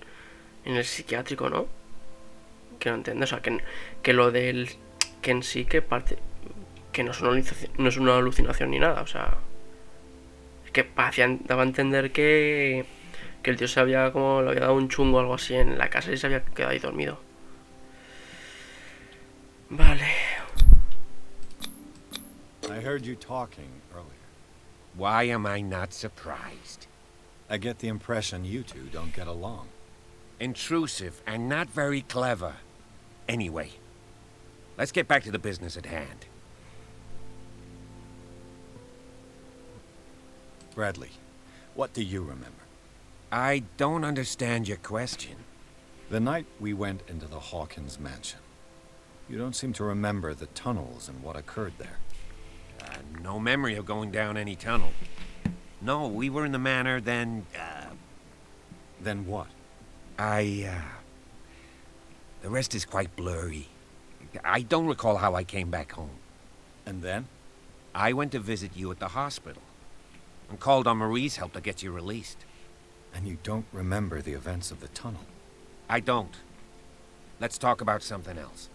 el psiquiátrico, ¿no? Que no entiendo, o sea, que lo del... Que en sí que parte... Que no es una alucinación ni nada, o sea... Que daba a entender que el tío se había como... Le había dado un chungo o algo así en la casa y se había quedado ahí dormido. Vale. I heard you talking earlier. Why am I not surprised? I get the impression you two don't get along. Intrusive and not very clever. Anyway, let's get back to the business at hand. Bradley, what do you remember? I don't understand your question. The night we went into the Hawkins mansion. You don't seem to remember the tunnels and what occurred there. No memory of going down any tunnel. No, we were in the manor, then, Then what? The rest is quite blurry. I don't recall how I came back home. And then? I went to visit you at the hospital, and called on Marie's help to get you released. And you don't remember the events of the tunnel? I don't. Let's talk about something else.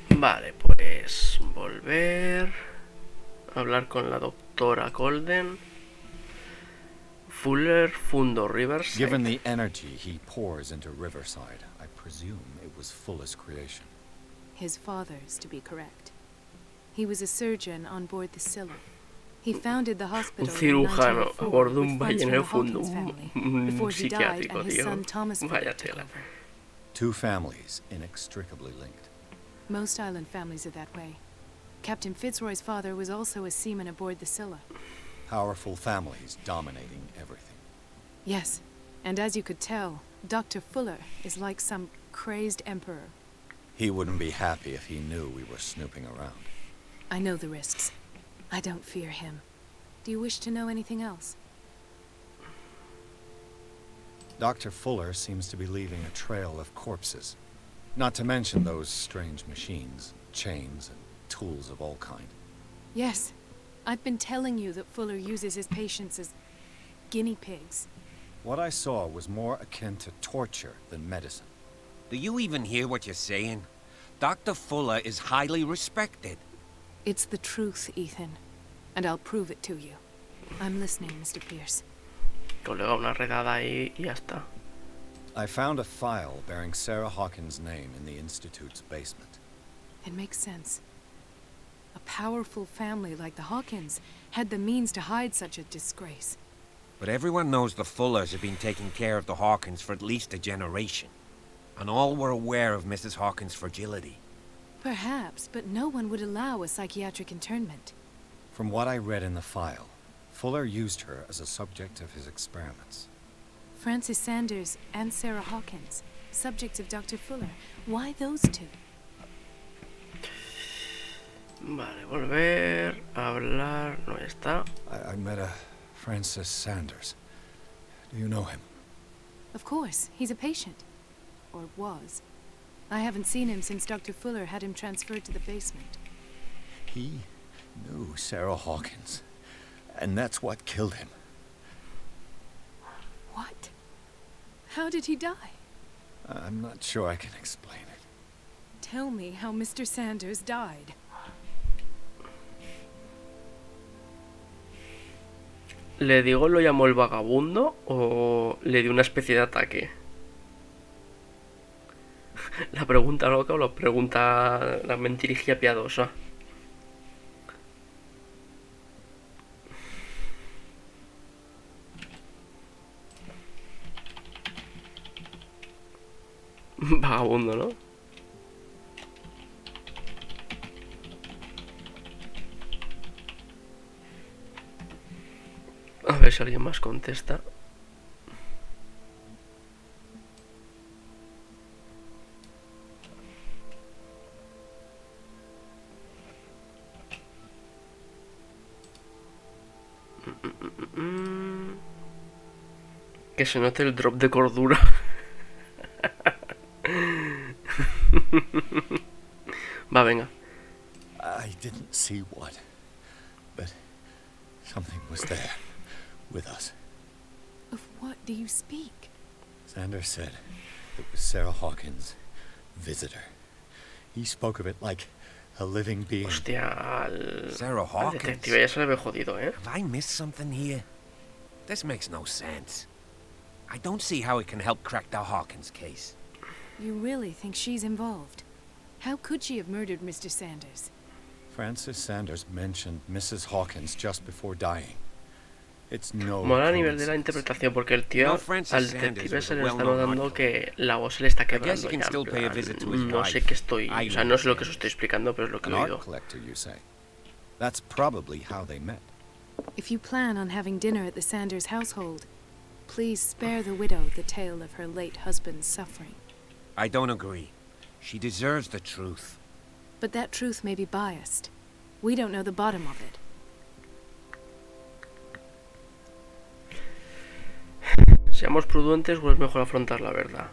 Vale, pues volver a hablar con la doctora Golden. Fuller fundó Riverside. Given the energy he pours into Riverside, I presume it was Fuller's creation. His father's, to be correct. He was a surgeon on board the Scylla. He founded the hospital Un cirujano a bordo de un with funds from ballenero the fundó Hawkins family un before he died psiquiátrico, and his tío. son Thomas Fuller Vaya took tela. over. Two families inextricably linked. Most island families are that way. Captain Fitzroy's father was also a seaman aboard the Scylla. Powerful families dominating everything. Yes, and as you could tell, Dr. Fuller is like some crazed emperor. He wouldn't be happy if he knew we were snooping around. I know the risks. I don't fear him. Do you wish to know anything else? Dr. Fuller seems to be leaving a trail of corpses. Not to mention those strange machines, chains, and tools of all kind. Yes. I've been telling you that Fuller uses his patients as guinea pigs. What I saw was more akin to torture than medicine. Do you even hear what you're saying? Dr. Fuller is highly respected. It's the truth, Ethan. And I'll prove it to you. I'm listening, Mr. Pierce. Colega, una redada ahí y ya está. I found a file bearing Sarah Hawkins' name in the Institute's basement. It makes sense. A powerful family like the Hawkins had the means to hide such a disgrace. But everyone knows the Fullers have been taking care of the Hawkins for at least a generation. And all were aware of Mrs. Hawkins' fragility. Perhaps, but no one would allow a psychiatric internment. From what I read in the file, Fuller used her as a subject of his experiments. Francis Sanders and Sarah Hawkins, subjects of Dr. Fuller. Why those two? Vale, volver a hablar. No, ya está. I met a Francis Sanders. Do you know him? Of course, he's a patient. Or was. I haven't seen him since Dr. Fuller had him transferred to the basement. He knew Sarah Hawkins. And that's what killed him. What? How did he die? I'm not sure I can explain it. Tell me how Mr. Sanders died. ¿Le digo lo llamó el vagabundo o le dio una especie de ataque? ¿La pregunta loca o la pregunta la mentirijilla piadosa? Vagabundo, ¿no? A ver si alguien más contesta. Que se note el drop de cordura. Va, venga. I didn't see what, but something was there with us. Of what do you speak? Sanders said it was Sarah Hawkins' visitor. He spoke of it like a living being. Hostia, Sarah al Hawkins. detective ya se le ve jodido, ¿eh? Have I missed something here? This makes no sense. I don't see how it can help crack the Hawkins case. You really think she's involved? How could she have murdered Mr. Sanders? Francis Sanders mentioned Mrs. Hawkins just before dying. It's no Mola a nivel de la coincidence. interpretación, porque el tío No, Francis al Sanders detective was se a le está well-known notando art que la voz se le está I guess quebrando he can ya, still en pay a plan, visit to his no sé wife. qué estoy, I o sea, no sé lo que os understand. estoy explicando, pero es lo que An he art oído. collector, you say? That's probably how they met. If you plan on having dinner at the Sanders household, please spare the widow the tale of her late husband's suffering. I don't agree. She deserves the truth. But that truth may be biased. We don't know the bottom of it. Seamos prudentes o es mejor afrontar la verdad.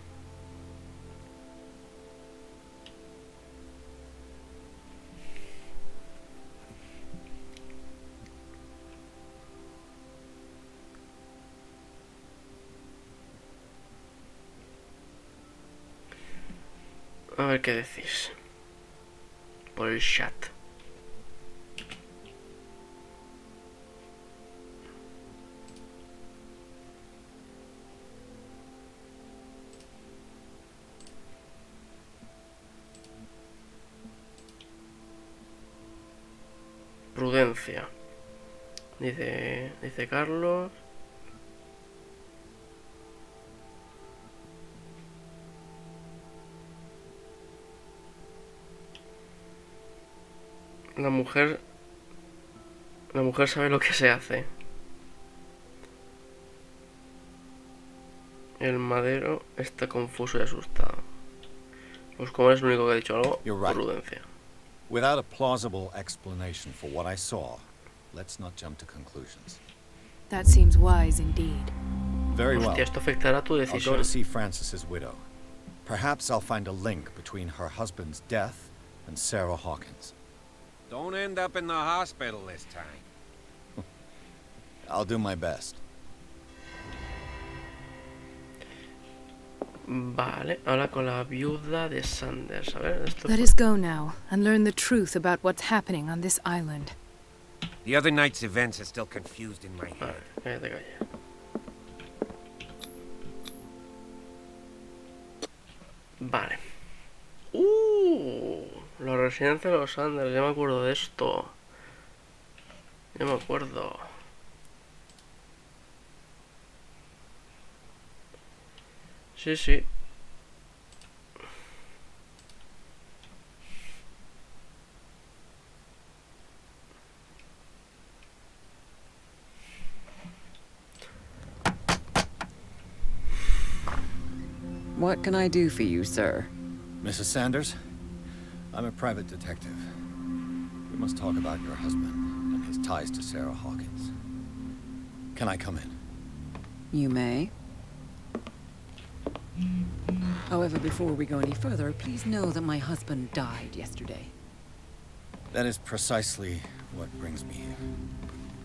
A ver qué decís. Por el chat. Prudencia. Dice Carlos. La mujer sabe lo que se hace. El madero está confuso y asustado. Pues como es el único que ha dicho algo, You're right. prudencia. Without a plausible explanation for what I saw, let's not jump to conclusions. That seems wise indeed. Very well. Hostia, esto afectará a tu I'll go decisión. to see Francis's widow. Perhaps I'll find a link between her husband's death and Sarah Hawkins. Don't end up in the hospital this time. I'll do my best. Vale, ahora con la viuda de Sanders. A ver, esto Let us go now and learn the truth about what's happening on this island. The other night's events are still confused in my Vale, head. cállate, calla. Vale. La residencia de los Sanders, ya me acuerdo de esto. Ya me acuerdo. Sí, sí. What can I do for you, sir? Mrs. Sanders, I'm a private detective. We must talk about your husband and his ties to Sarah Hawkins. Can I come in? You may. However, before we go any further, please know that my husband died yesterday. That is precisely what brings me here.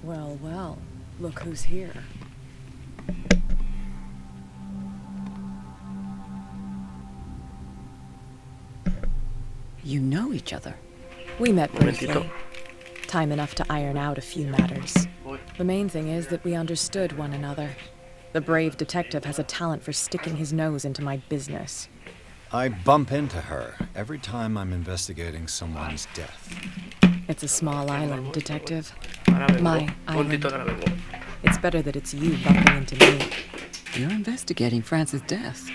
Well, well, look who's here. You know each other. We met briefly. Momentito. Time enough to iron out a few matters. The main thing is that we understood one another. The brave detective has a talent for sticking his nose into my business. I bump into her every time I'm investigating someone's death. It's a small island, detective. Ahora vengo. My Un momentito, island. ahora vengo. It's better that it's you bumping into me. You're investigating Francis' death.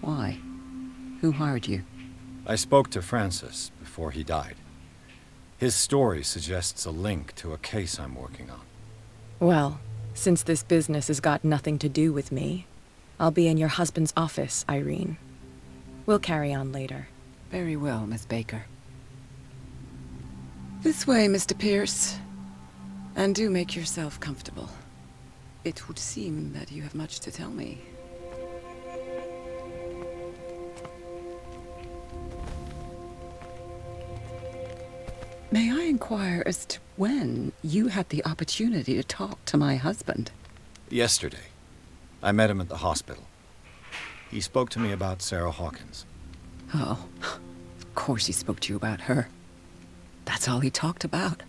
Why? Who hired you? I spoke to Francis before he died. His story suggests a link to a case I'm working on. Well, Since this business has got nothing to do with me, I'll be in your husband's office, Irene. We'll carry on later. Very well, Miss Baker. This way, Mr. Pierce. And do make yourself comfortable. It would seem that you have much to tell me. May I inquire as to when you had the opportunity to talk to my husband? Yesterday. I met him at the hospital. He spoke to me about Sarah Hawkins. Oh, of course he spoke to you about her. That's all he talked about.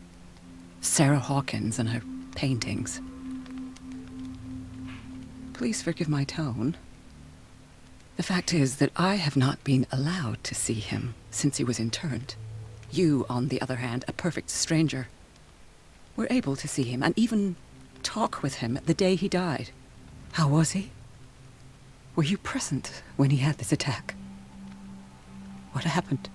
Sarah Hawkins and her paintings. Please forgive my tone. The fact is that I have not been allowed to see him since he was interned. You, on the other hand, a perfect stranger, were able to see him and even talk with him the day he died. How was he? Were you present when he had this attack? What happened?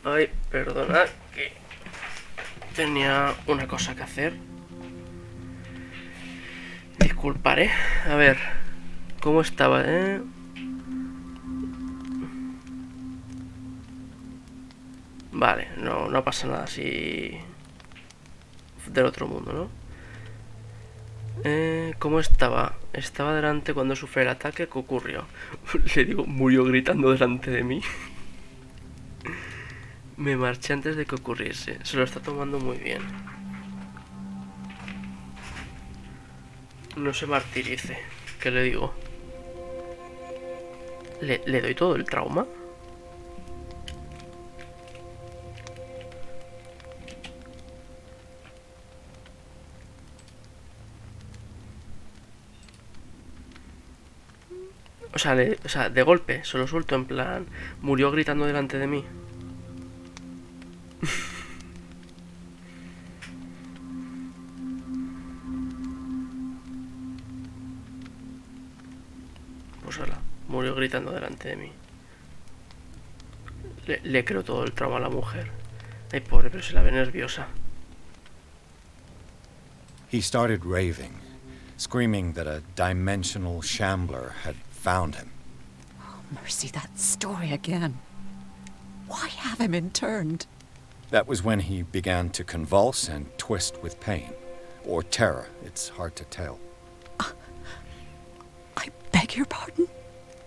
Ay, perdona, que tenía una cosa que hacer. Disculparé. A ver, ¿cómo estaba, Vale, no pasa nada así del otro mundo, ¿no? ¿Cómo estaba? Estaba delante cuando sufrí el ataque. ¿Qué ocurrió? Le digo, murió gritando delante de mí. Me marché antes de que ocurriese. Se lo está tomando muy bien. No se martirice. ¿Qué le digo? ¿Le doy todo el trauma? O sea, de golpe, se lo suelto en plan... Murió gritando delante de mí. Pues hola, murió gritando delante de mí. Le creo todo el trauma a la mujer. Ay, pobre, pero se la ve nerviosa. He started raving, screaming that a dimensional shambler had found him. Oh, mercy, that story again. Why have him interned? That was when he began to convulse and twist with pain. Or terror, it's hard to tell. I beg your pardon?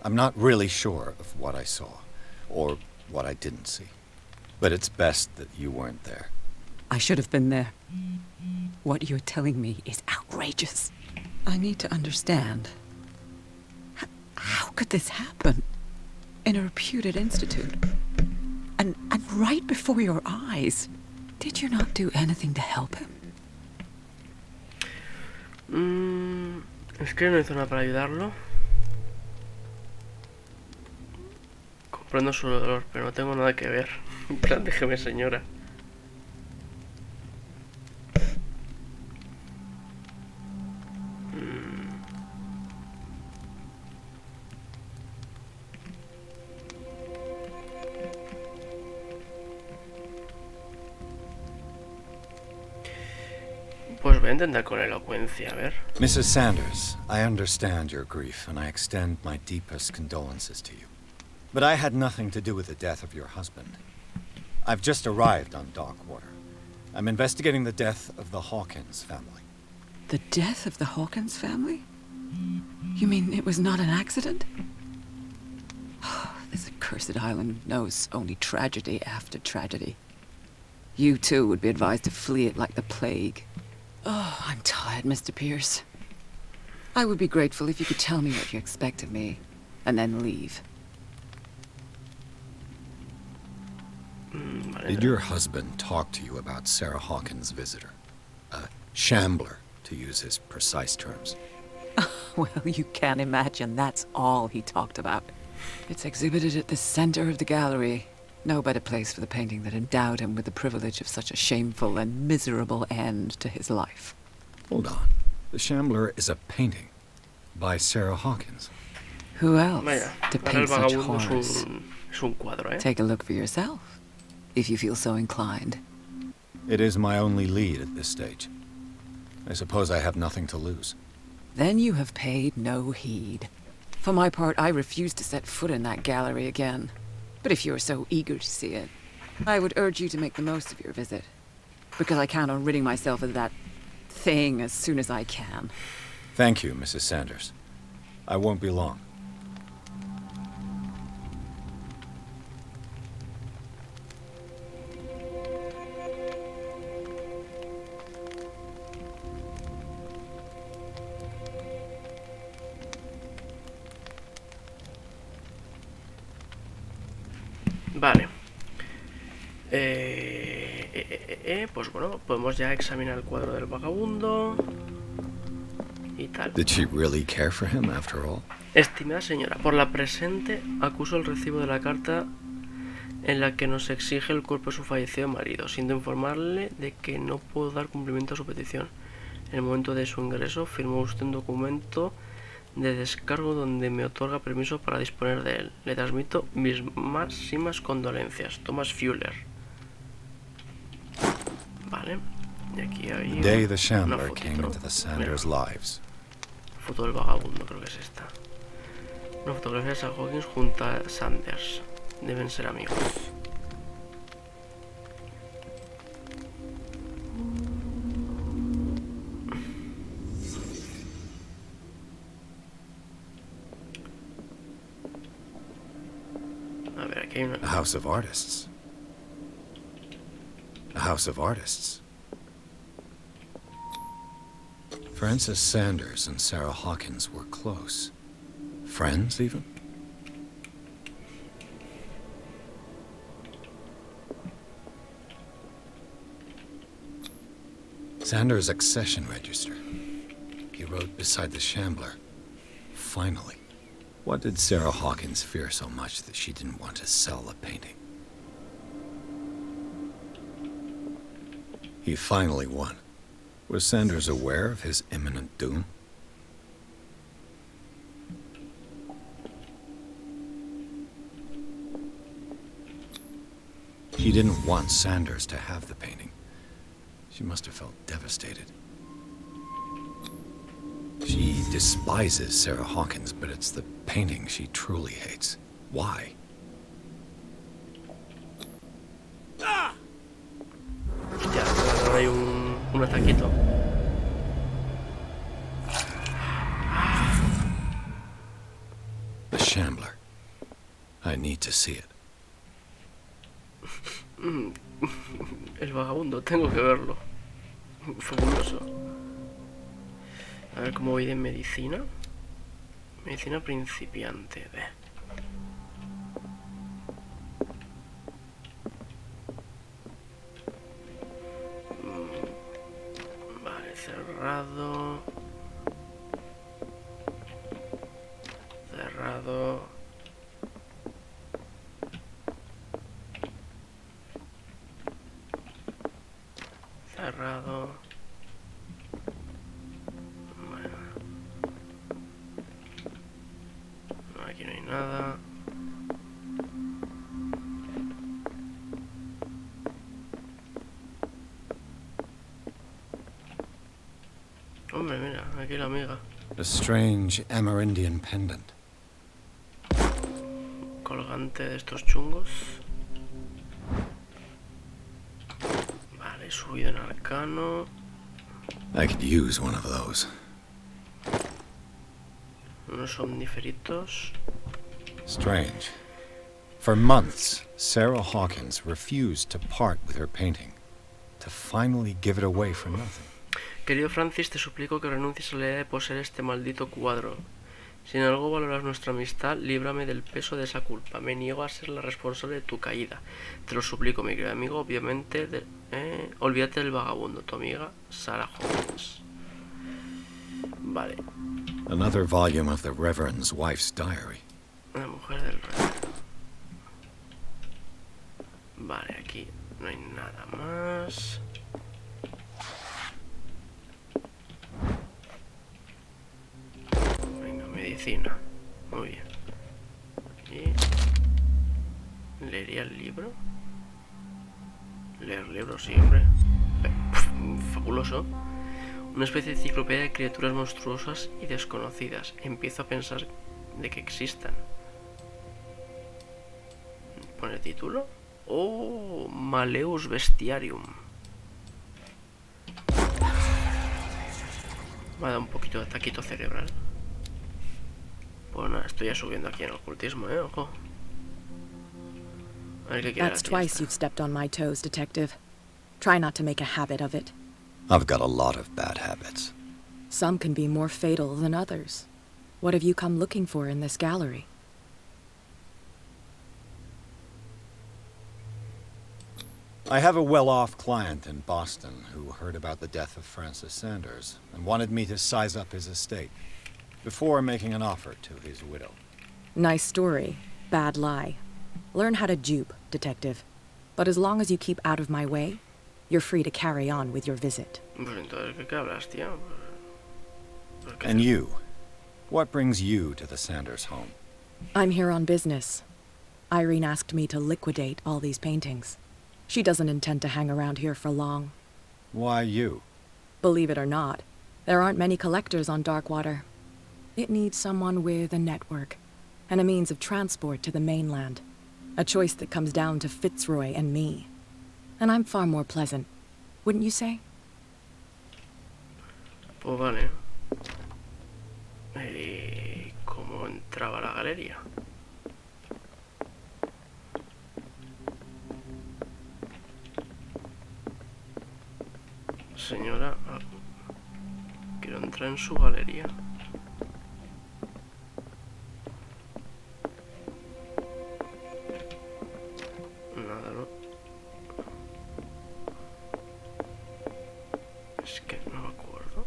I'm not really sure of what I saw, or what I didn't see. But it's best that you weren't there. I should have been there. What you're telling me is outrageous. I need to understand. How could this happen? In a reputed institute? And right before your eyes? Did you not do anything to help him? Es que no hizo nada para ayudarlo. Comprendo su dolor, pero no tengo nada que ver. En plan, déjeme, señora. Pues voy a intentar con elocuencia, a ver. Mrs. Sanders, I understand your grief, and I extend my deepest condolences to you. But I had nothing to do with the death of your husband. I've just arrived on Darkwater. I'm investigating the death of the Hawkins family. The death of the Hawkins family? You mean it was not an accident? This accursed island knows only tragedy after tragedy. You too would be advised to flee it like the plague. Oh, I'm tired, Mr. Pierce. I would be grateful if you could tell me what you expect of me, and then leave. Did your husband talk to you about Sarah Hawkins' visitor? A shambler, to use his precise terms. Well, you can imagine that's all he talked about. It's exhibited at the center of the gallery. No better place for the painting that endowed him with the privilege of such a shameful and miserable end to his life. Hold on. The Shambler is a painting by Sarah Hawkins. Who else Vaya, to para el paint such vagabundo horrors? es un cuadro, ¿eh? Take a look for yourself, if you feel so inclined. It is my only lead at this stage. I suppose I have nothing to lose. Then you have paid no heed. For my part, I refuse to set foot in that gallery again. But if you're so eager to see it, I would urge you to make the most of your visit. Because I count on ridding myself of that thing as soon as I can. Thank you, Mrs. Sanders. I won't be long. Vale. Pues bueno, podemos ya examinar el cuadro del vagabundo y tal. Did she really care for him after all? Estimada señora, por la presente acuso el recibo de la carta en la que nos exige el cuerpo de su fallecido marido, siendo informarle de que no puedo dar cumplimiento a su petición. En el momento de su ingreso firmó usted un documento de descargo donde me otorga permiso para disponer de él. Le transmito mis máximas condolencias. Thomas Fuller. Vale. Y aquí hay The day the una Shambler came fotito. into the Sanders' lives. Foto del vagabundo, creo que es esta. Una fotografía de Sam Hawkins junto a Sanders. Deben ser amigos. A ver, aquí hay una... A house of artists. A house of artists. Francis Sanders and Sarah Hawkins were close. Friends, even? Sanders' accession register. He wrote beside the Shambler, "Finally." What did Sarah Hawkins fear so much that she didn't want to sell the painting? He finally won. Was Sanders aware of his imminent doom? He didn't want Sanders to have the painting. She must have felt devastated. She despises Sarah Hawkins, but it's the painting she truly hates. Why? Hostia, ahora hay un ataquito. The Shambler. I need to see it. El vagabundo, tengo que verlo. Fabuloso. A ver cómo voy de medicina. Medicina principiante. Ve. Vale, cerrado. Cerrado. Cerrado. Bueno. No, aquí no hay nada. Hombre, mira, aquí la amiga. A strange Amerindian pendant. Colgante de estos chungos. Vale, subido en arcano. I could use one of those. Unos omniferitos. Strange. For months, Sarah Hawkins refused to part with her painting, to finally give it away for nothing. Querido Francis, te suplico que renuncies a la idea de poseer este maldito cuadro. Si en algo valoras nuestra amistad, líbrame del peso de esa culpa. Me niego a ser la responsable de tu caída. Te lo suplico, mi querido amigo. Obviamente, olvídate del vagabundo, tu amiga Sarah Hawkins. Vale. Another volume of the Reverend's wife's diary. La mujer del rey. Vale, aquí no hay nada más. Venga, medicina. Muy bien. Y ¿leería el libro? Leer libros, sí, hombre. Fabuloso. Una especie de enciclopedia de criaturas monstruosas y desconocidas. Empiezo a pensar de que existan. ¿Pone título? Oh, Maleus Bestiarium. Me ha dado un poquito de taquito cerebral. Pues nada, estoy ya subiendo aquí en el ocultismo, ojo. A ver qué quiere. That's twice you've stepped on my toes, Detective. Try not to make a habit of it. I've got a lot of bad habits. Some can be more fatal than others. What have you come looking for in this gallery? I have a well-off client in Boston who heard about the death of Francis Sanders and wanted me to size up his estate before making an offer to his widow. Nice story. Bad lie. Learn how to dupe, Detective. But as long as you keep out of my way, you're free to carry on with your visit. Pues entonces, ¿qué hablas, tío? And you, What brings you to the Sanders home? I'm here on business. Irene asked me to liquidate all these paintings. She doesn't intend to hang around here for long. Why you? Believe it or not, there aren't many collectors on Darkwater. It needs someone with a network, and a means of transport to the mainland. A choice that comes down to Fitzroy and me. And I'm far more pleasant, wouldn't you say? Pues vale. ¿Cómo entraba a la galería? Señora, quiero entrar en su galería. Nada, ¿no? Es que no me acuerdo.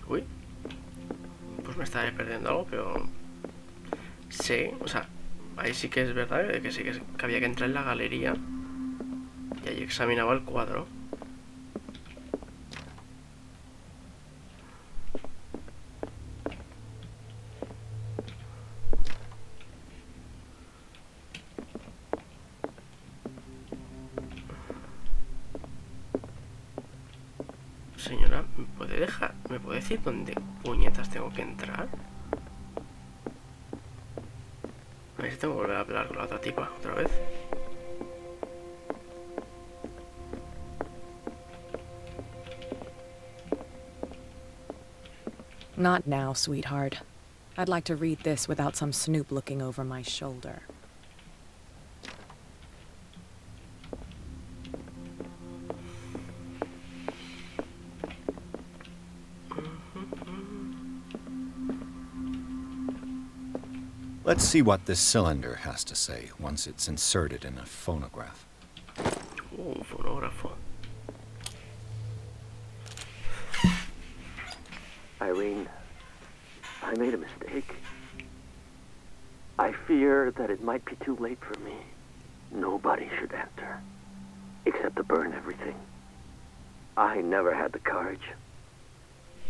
Uy, pues me estaba perdiendo algo, pero sí, o sea, ahí sí que es verdad que sí que había que entrar en la galería y ahí examinaba el cuadro. Señora, ¿me puede decir dónde puñetas tengo que entrar? A ver si tengo que volver a hablar con la otra tipa otra vez. Not now, sweetheart. I'd like to read this without some snoop looking over my shoulder. Let's see what this cylinder has to say once it's inserted in a phonograph. Un fonógrafo. Irene, I made a mistake. I fear that it might be too late for me. Nobody should enter, except to burn everything. I never had the courage.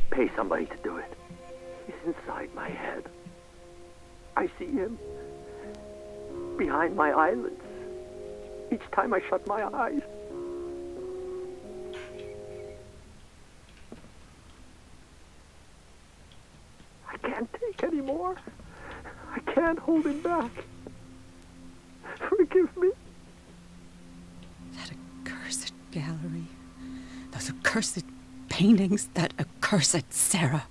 Pay somebody to do it. He's inside my head. I see him behind my eyelids each time I shut my eyes. I can't take any more. I can't hold him back. Forgive me. That accursed gallery. Those accursed paintings. That accursed Sarah.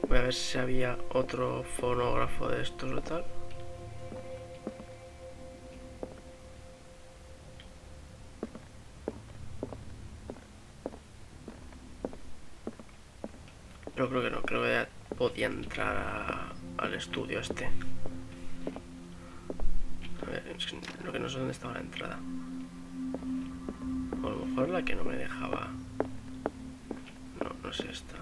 Voy a ver si había otro fonógrafo de estos o tal. Yo creo que no, creo que ya podía entrar al estudio este. A ver, es que lo que no sé dónde estaba la entrada. O a lo mejor la que no me dejaba. No, no es esta.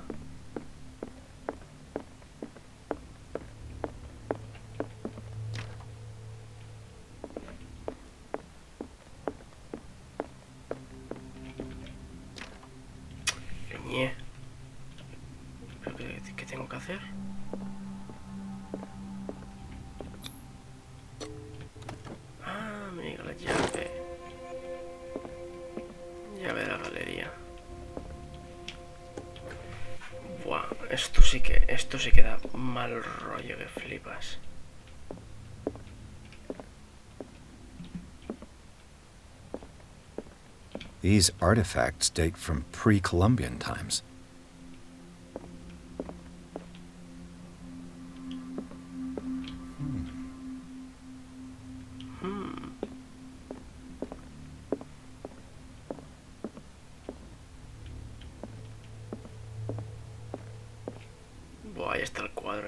¿Pero qué tengo que hacer? Ah, mira la llave. Llave de la galería. Buah, esto sí que da mal rollo que flipas. These artifacts date from pre-Columbian times.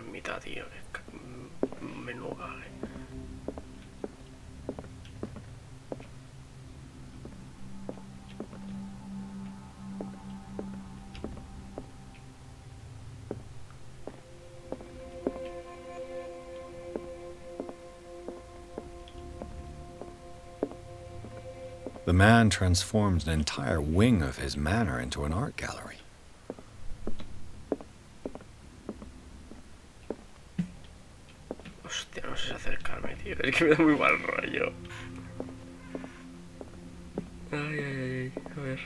en mitad, tío. Menudo cague. The man transformed an entire wing of his manor into an art gallery. Hostia, no sé si acercarme, tío. Es que me da muy mal rollo. Ay, ay, ay. A ver.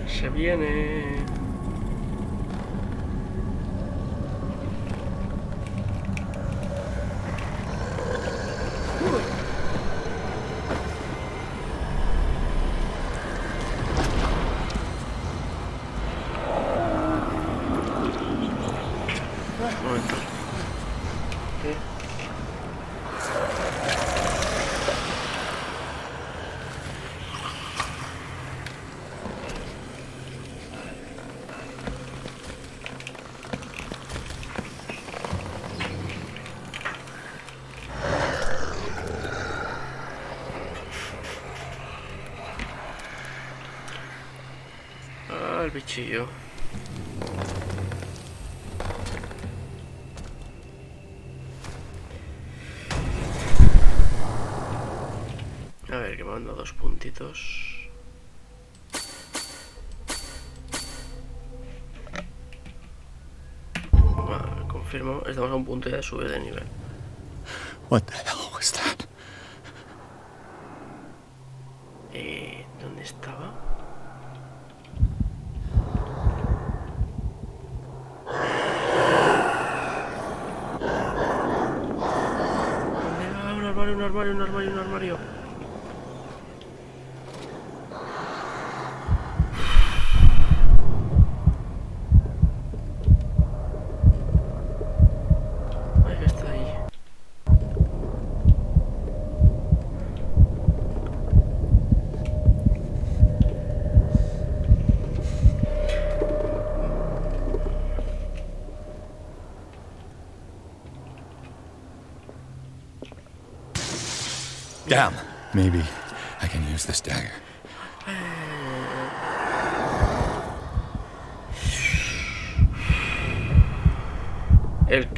Se viene. Un momento. ¿Qué? Ah, el bichillo. A ver, que me mando 2 puntitos. Vale, confirmo. Estamos a un punto ya de subir de nivel. What the hell was that? ¿Dónde estaba? ¿Dónde va? Un armario, un armario, un armario, un armario. Ay, que está ahí. Damn. Maybe I can use this dagger.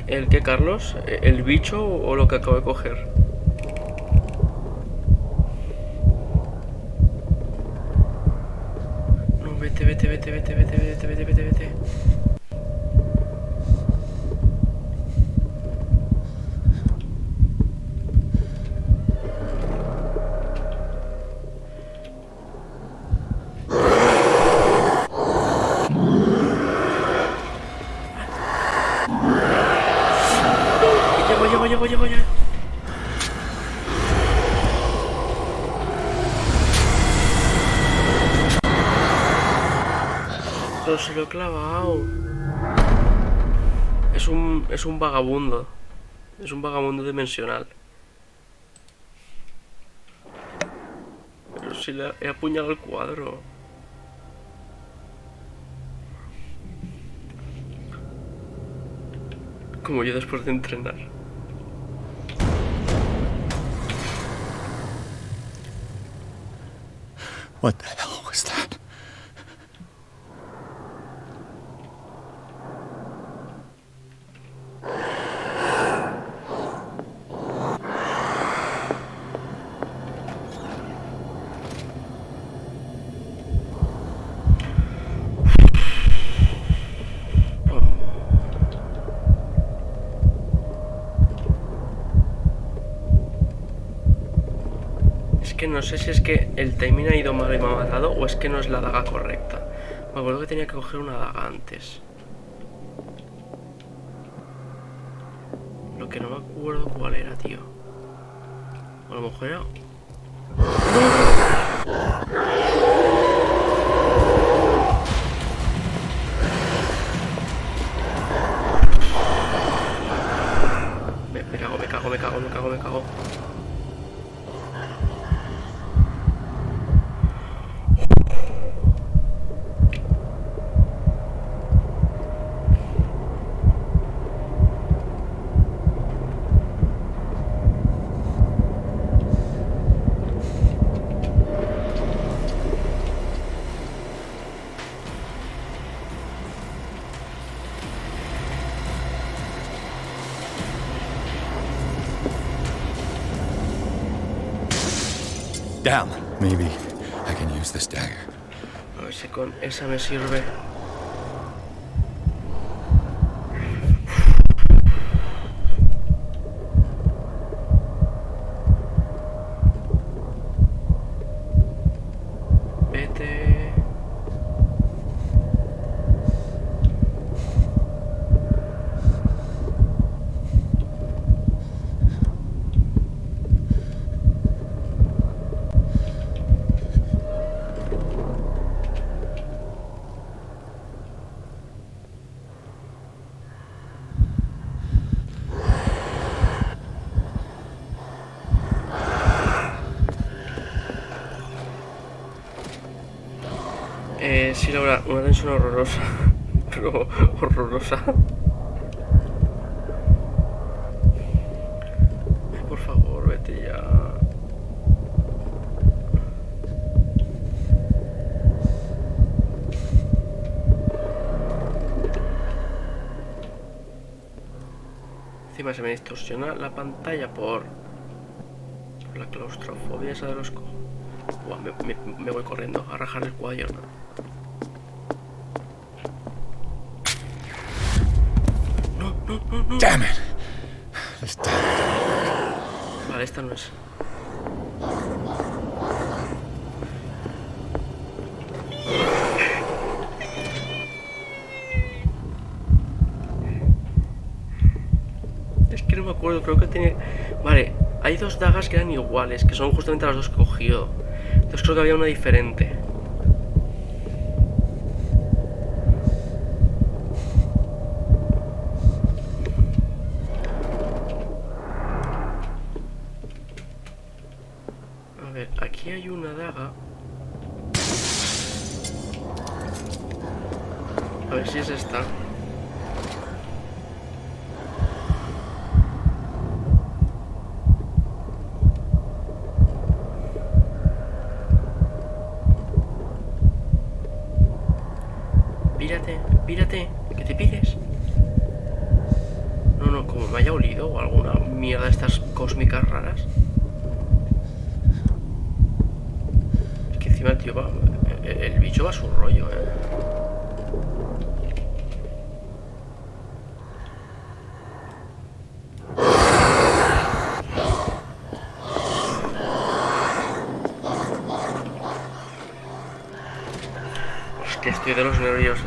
¿El qué, Carlos? ¿El bicho o lo que acabo de coger? No, vete, vete, vete, vete, vete, vete, vete, vete, vete. Llego ya. Pero se lo he clavado. Es un vagabundo. Es un vagabundo dimensional. Pero si le he apuñalado el cuadro. Como yo después de entrenar. What the hell was that? Que no sé si es que el timing ha ido mal y me ha matado o es que no es la daga correcta. Me acuerdo que tenía que coger una daga antes. Lo que no me acuerdo cuál era, tío. O a lo mejor era... me cago. Damn. Maybe I can use this dagger. A ver si con esa me sirve. Vete. Sí, Laura, una tensión horrorosa. Pero horrorosa. Por favor, vete ya. Encima se me distorsiona la pantalla por la claustrofobia esa de los cojones. Buah, me voy corriendo a rajar el cuadro. No. Damn it. Vale, esta no es. Es que no me acuerdo, creo que tiene... Vale, hay dos dagas que eran iguales, que son justamente las dos que he cogido. Entonces creo que había una diferente. A ver, aquí hay una daga. A ver si es esta. Pírate, ¿qué te pides? No, como me haya olido o alguna mierda de estas cósmicas raras. Es que encima el tío va... El bicho va a su rollo, Hostia, estoy de los nervios,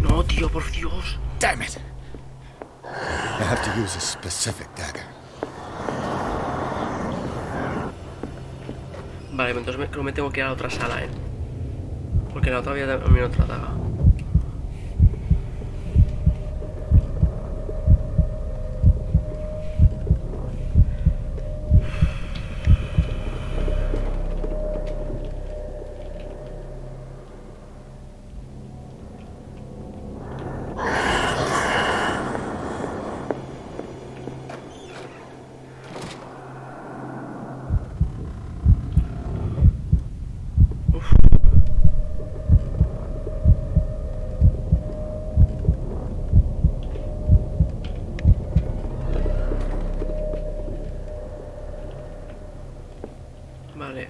No, tío, por Dios. Damn it. I have to use a specific dagger. Vale, entonces creo que me tengo que ir a la otra sala, porque en la otra había también otra daga. Vale.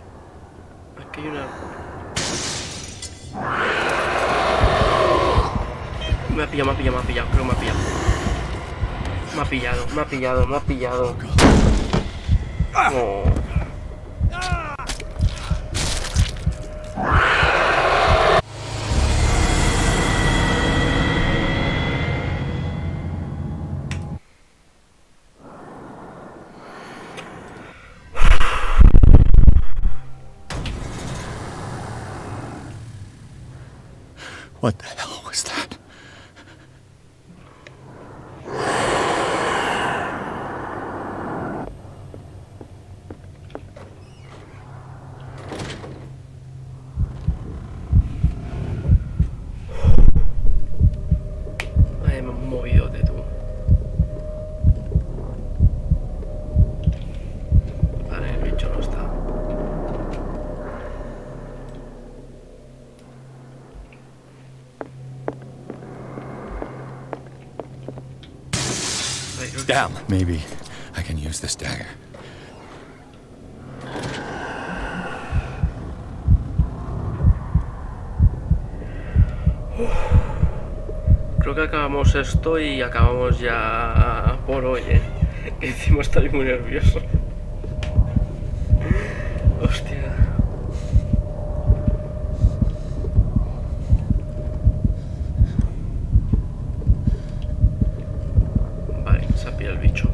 Aquí hay una... Me ha pillado, creo que me ha pillado. Me ha pillado, me ha pillado, me ha pillado. Oh. What the hell was that? Ay, me he movido de tú. Vale, el bicho no está. Damn, maybe I can use this dagger. Creo que acabamos esto y acabamos ya por hoy, ¿eh? Que encima estoy muy nervioso. Hostia. Vale, se ha pillado el bicho.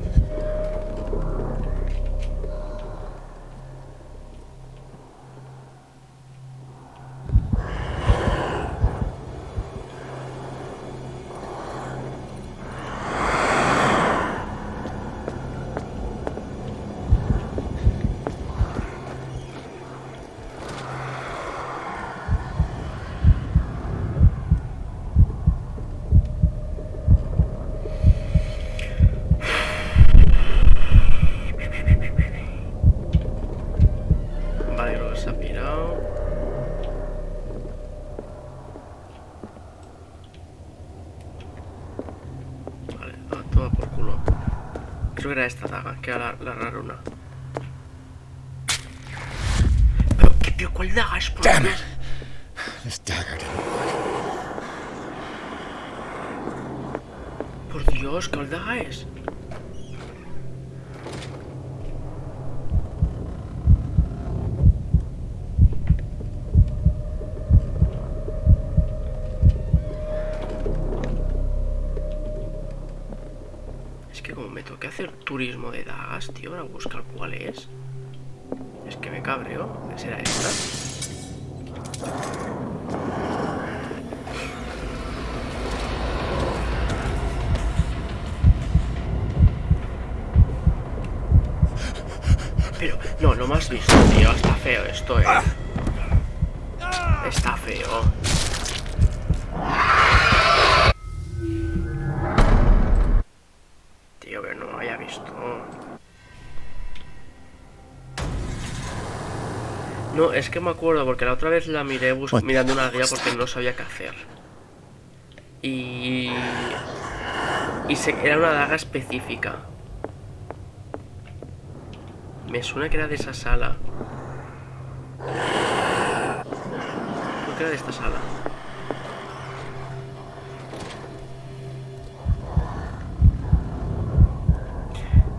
Vale, creo que se ha pirado. Vale, toma por culo. Creo que era esta daga, que era la raruna. Pero, ¿qué tío? ¿Cuál daga es? Por Damn Dios? it! This dagger didn't work. Por Dios, ¿qué daga es? Es que como me toque hacer turismo de dagas, tío, ahora buscar cuál es. Es que me cabreo. ¿Será esta? Pero, no, no me has visto, tío. Está feo esto, Está feo. Tío, que no lo haya visto. No, es que me acuerdo porque la otra vez la miré mirando una guía porque no sabía qué hacer. Y era una daga específica. Me suena que era de esa sala. Creo que era de esta sala.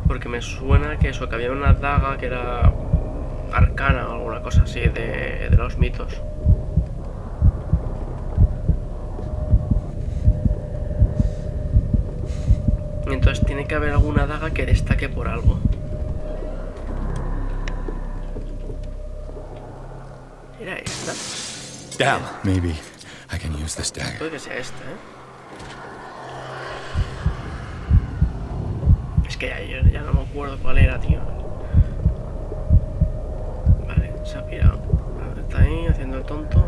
Porque me suena que eso, que había una daga que era arcana o alguna cosa así de los mitos. Entonces tiene que haber alguna daga que destaque por algo. ¿Era esta? Damn, maybe I can use this dagger. Puede que sea esta, Es que ya no me acuerdo cuál era, tío. Vale, se ha pirado. Está ahí haciendo el tonto.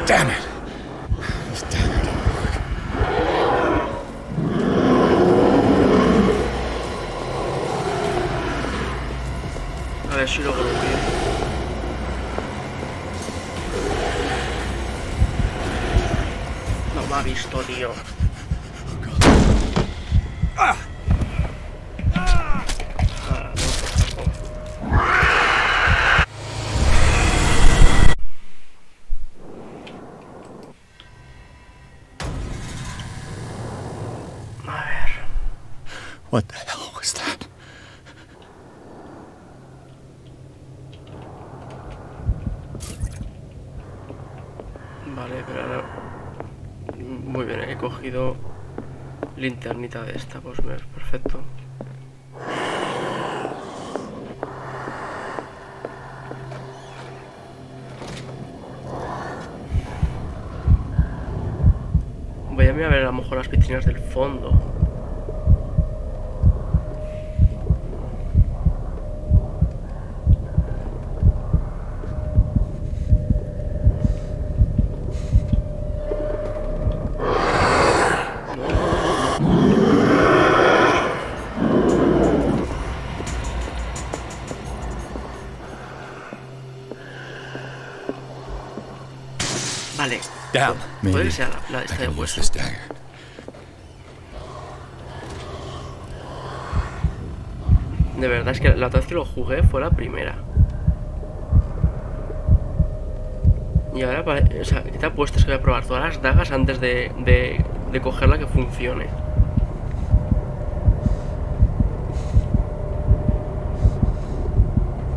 Damn it! This dagger didn't work. A ver si lo puedo ver. me ha visto, tío. What the hell was that? Vale, pero ahora... Muy bien, he cogido linternita de esta, pues perfecto. Voy a mirar a ver a lo mejor las vitrinas del fondo. Vale. Damn, Puede maybe ser la I esta de can use hueso. this dagger. De verdad, es que la otra vez que lo jugué fue la primera. Y ahora, o sea, ¿qué te apuestas que voy a probar todas las dagas antes de cogerla que funcione?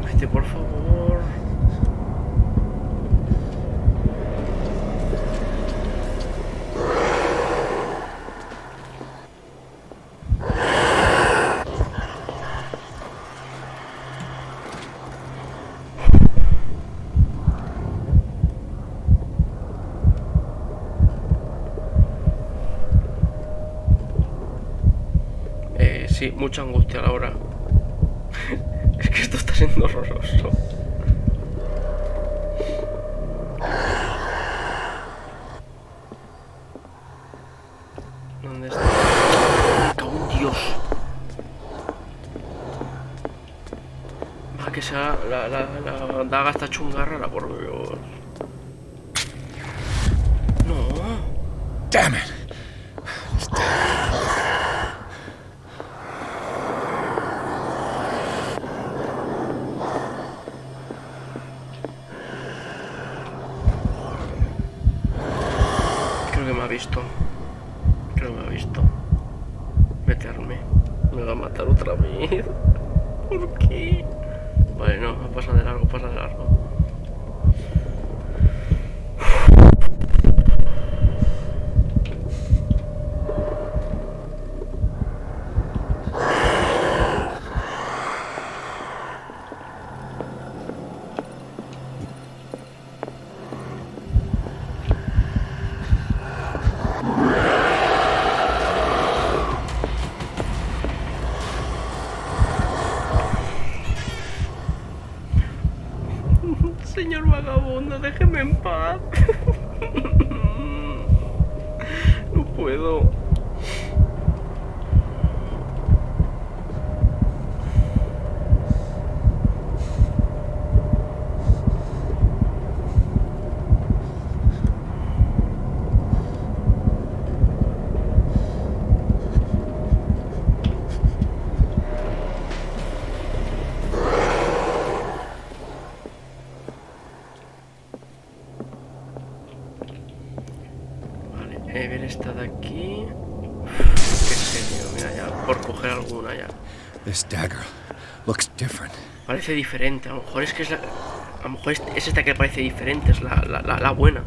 Vete, por favor. Sí, mucha angustia a la hora. Es que esto está siendo horroroso. ¿Dónde está? ¡Me cago en Dios! Va, que sea la daga está chungarra, por Dios. No. Damn it! Creo que me ha visto. Meterme. Me va a matar otra vez. ¿Por qué? Vale, no, pasa de largo. Señor vagabundo, déjeme en paz. No puedo. Ver esta de aquí. Qué serio, mira ya, por coger alguna ya. This dagger looks different. Parece diferente, a lo mejor es que es la. A lo mejor es esta que parece diferente, es la buena.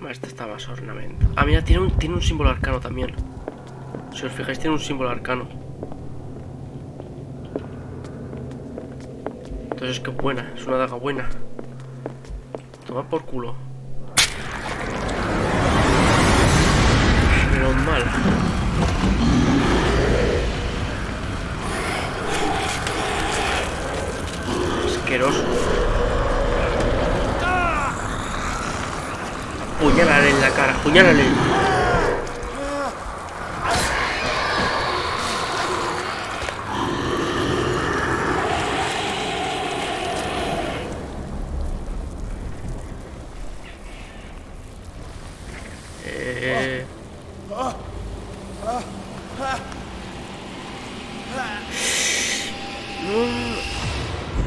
Esta está más ornamento. Ah, mira, tiene un símbolo arcano también. Si os fijáis, tiene un símbolo arcano. Entonces es que buena, es una daga buena. Toma por culo. asqueroso. Puñálale en la cara, puñálale.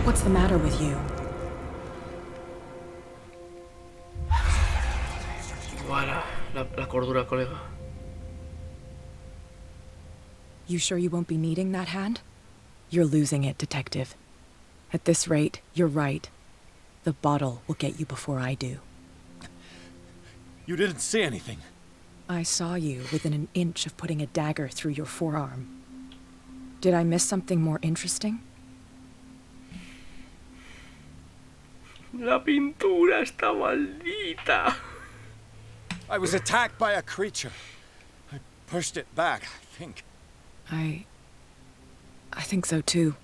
What's the matter with you? Voilà, la cordura, colega. You sure you won't be needing that hand? You're losing it, Detective. At this rate, you're right. The bottle will get you before I do. You didn't see anything. I saw you within an inch of putting a dagger through your forearm. Did I miss something more interesting? La pintura está maldita. I was attacked by a creature. I pushed it back, I think. I think so too.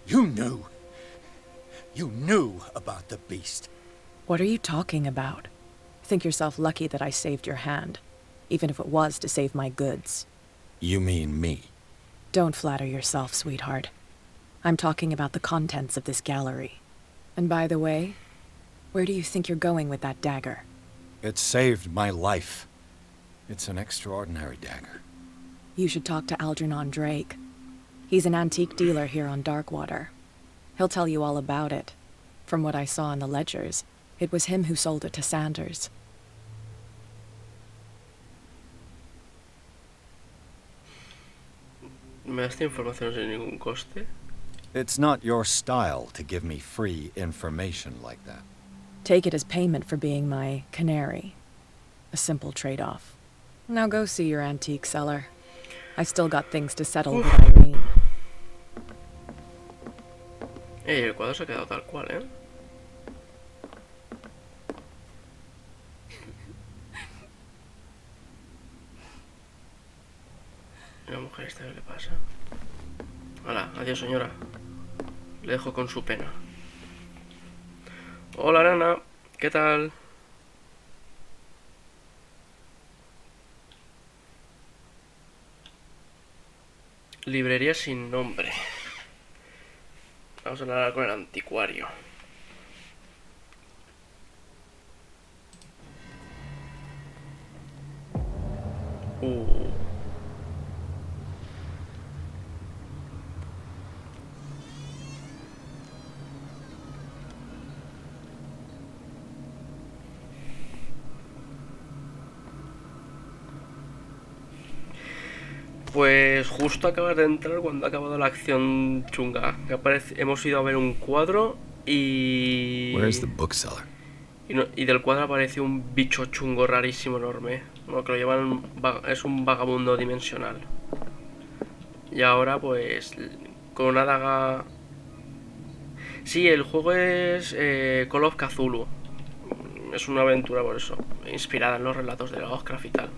You knew. You knew about the beast. What are you talking about? Think yourself lucky that I saved your hand, even if it was to save my goods. You mean me? Don't flatter yourself, sweetheart. I'm talking about the contents of this gallery. And by the way, where do you think you're going with that dagger? It saved my life. It's an extraordinary dagger. You should talk to Algernon Drake. He's an antique dealer here on Darkwater. He'll tell you all about it. From what I saw in the ledgers, it was him who sold it to Sanders. ¿Me das información sin ningún coste? It's not your style to give me free information like that. Take it as payment for being my canary. A simple trade-off. Now go see your antique seller. I still got things to settle with Irene. El cuadro se ha quedado tal cual, ¿eh? La mujer esta, ¿qué le pasa? Hola, adiós señora. Le dejo con su pena. Hola nana, ¿qué tal? Librería sin nombre. Vamos a hablar con el anticuario. Pues justo acabas de entrar cuando ha acabado la acción chunga. Hemos ido a ver un cuadro y... Where's the bookseller? Y del cuadro apareció un bicho chungo rarísimo enorme. Bueno, que lo llevan... Es un vagabundo dimensional. Y ahora pues... Con una daga... Sí, el juego es Call of Cthulhu. Es una aventura por eso. Inspirada en los relatos de Lovecraft y tal.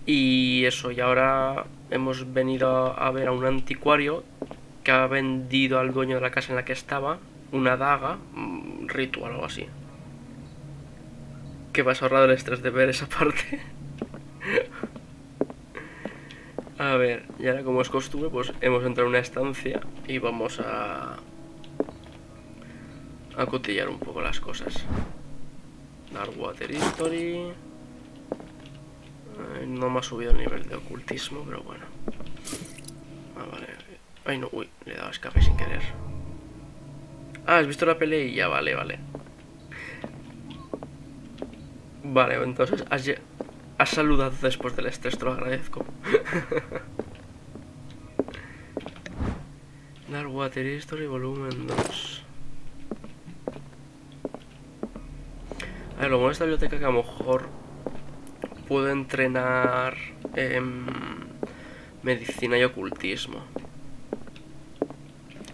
Y eso, y ahora hemos venido a ver a un anticuario que ha vendido al dueño de la casa en la que estaba una daga, ritual o algo así. Que me has ahorrado el estrés de ver esa parte. A ver, y ahora como es costumbre, pues hemos entrado en una estancia y vamos a cotillar un poco las cosas. Darkwater History. No me ha subido el nivel de ocultismo, pero bueno. Ah, vale. Ay, no, uy, le he dado escape sin querer. Ah, ¿has visto la peleilla? Vale, vale. Vale, entonces has saludado después del estrés, te lo agradezco. Darkwater History, volumen 2. A ver, lo bueno de esta biblioteca que a lo mejor puedo entrenar medicina y ocultismo.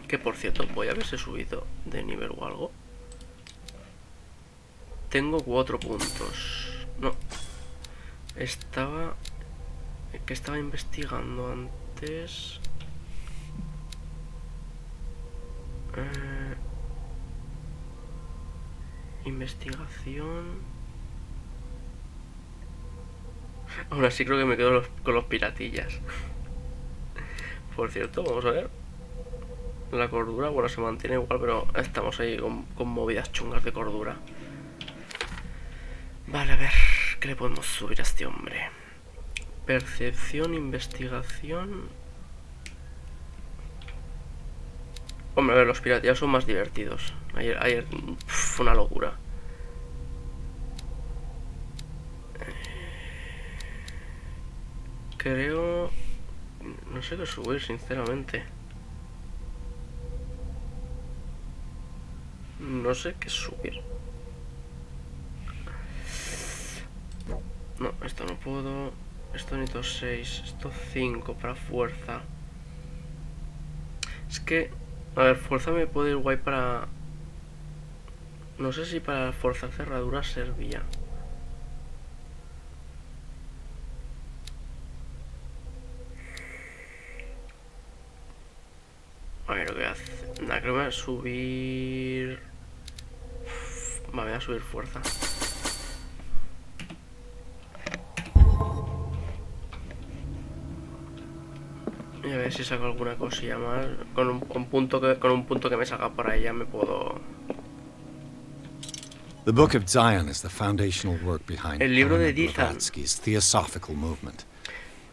Que por cierto, voy a ver si he subido de nivel o algo. Tengo 4 puntos. No, Estaba... ¿Qué estaba investigando antes? Investigación... Aún así creo que me quedo con los piratillas. Por cierto, vamos a ver. La cordura, bueno, se mantiene igual, pero estamos ahí con movidas chungas de cordura. Vale, a ver, ¿qué le podemos subir a este hombre? Percepción, investigación... Hombre, a ver, los piratillas son más divertidos. Ayer fue una locura. Creo... No sé qué subir, sinceramente. No sé qué subir. No, esto no puedo. Esto necesito 6. Esto 5 para fuerza. Es que... A ver, fuerza me puede ir guay para... No sé si para forzar cerraduras servía. A ver, lo que voy a hacer... Nada, creo que voy a subir... Vale, voy a subir fuerza. Y a ver si saco alguna cosilla más. Con un punto que me salga por ahí ya me puedo... The Book of Zion is the foundational work behind El libro de Zion. Blavatsky's theosophical movement.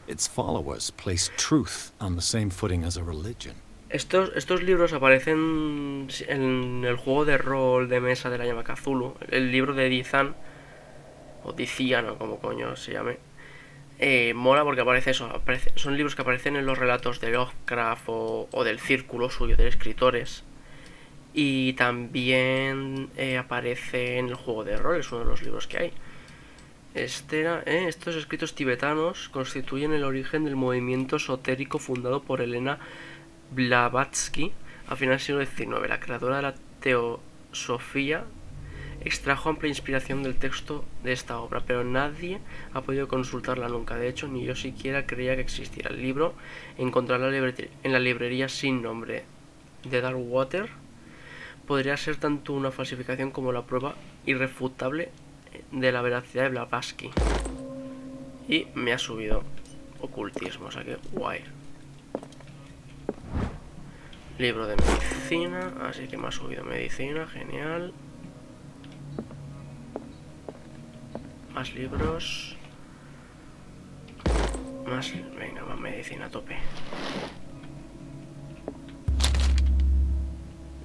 Its followers place truth on the same footing as a religion. Estos libros aparecen en el juego de rol de mesa de la llama Cthulhu. El libro de Dizan, o Dician, o como coño se llame. Mola porque aparece eso. Son libros que aparecen en los relatos de Lovecraft o del círculo suyo de escritores. Y también aparece en el juego de rol, es uno de los libros que hay. Estos escritos tibetanos constituyen el origen del movimiento esotérico fundado por Elena Blavatsky a finales del siglo XIX. La creadora de la teosofía extrajo amplia inspiración del texto de esta obra, pero nadie ha podido consultarla nunca. De hecho, ni yo siquiera creía que existiera. El libro, encontrarlo en la librería sin nombre de Darkwater, podría ser tanto una falsificación como la prueba irrefutable de la veracidad de Blavatsky. Y me ha subido ocultismo, o sea que guay. Libro de medicina, así que me ha subido medicina, genial. Más libros. Venga, más medicina a tope.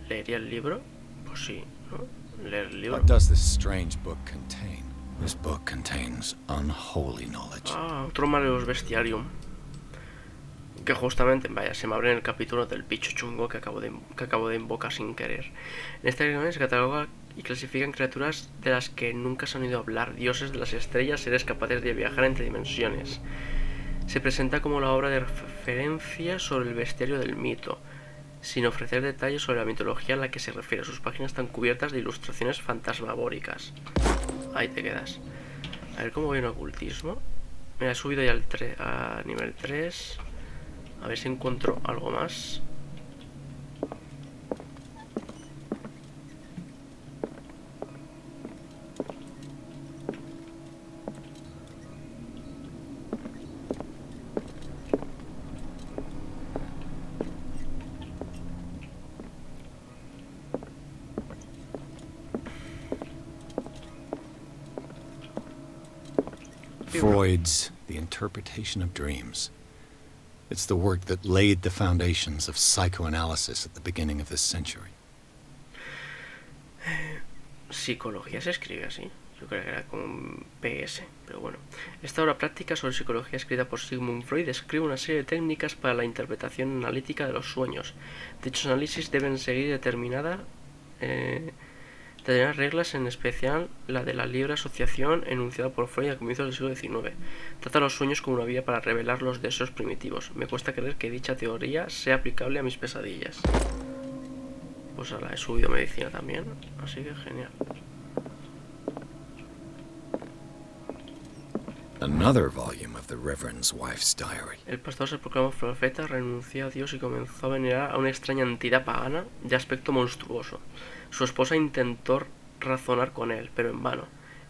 ¿Leería el libro? Pues sí, ¿no? Leer el libro. What does this strange book contain? This book contains unholy knowledge. Ah, otro Maleus Bestiarium. Que justamente, vaya, se me abre en el capítulo del bicho chungo que acabo de invocar sin querer. En este libro se cataloga y clasifican criaturas de las que nunca se han oído hablar, dioses de las estrellas, seres capaces de viajar entre dimensiones. Se presenta como la obra de referencia sobre el bestiario del mito, sin ofrecer detalles sobre la mitología a la que se refiere. Sus páginas están cubiertas de ilustraciones fantasmagóricas. Ahí te quedas. A ver cómo voy en ocultismo. Me he subido ya a nivel 3. A ver si encuentro algo más. Freud's The Interpretation of Dreams. It's the work that laid the foundations of psychoanalysis at the beginning of this century. Psicología se escribe así. Yo creo que era como un PS, pero bueno. Esta obra práctica sobre psicología escrita por Sigmund Freud describe una serie de técnicas para la interpretación analítica de los sueños. Dichos análisis deben seguir determinadas reglas, en especial la de la libre asociación enunciada por Freud a comienzos del siglo XIX. Trata los sueños como una vía para revelar los deseos primitivos. Me cuesta creer que dicha teoría sea aplicable a mis pesadillas. Pues ahora he subido medicina también, así que genial. Another volume of the Reverend's wife's diary. El pastor se proclamó profeta, renunció a Dios y comenzó a venerar a una extraña entidad pagana de aspecto monstruoso. Su esposa intentó razonar con él, pero en vano.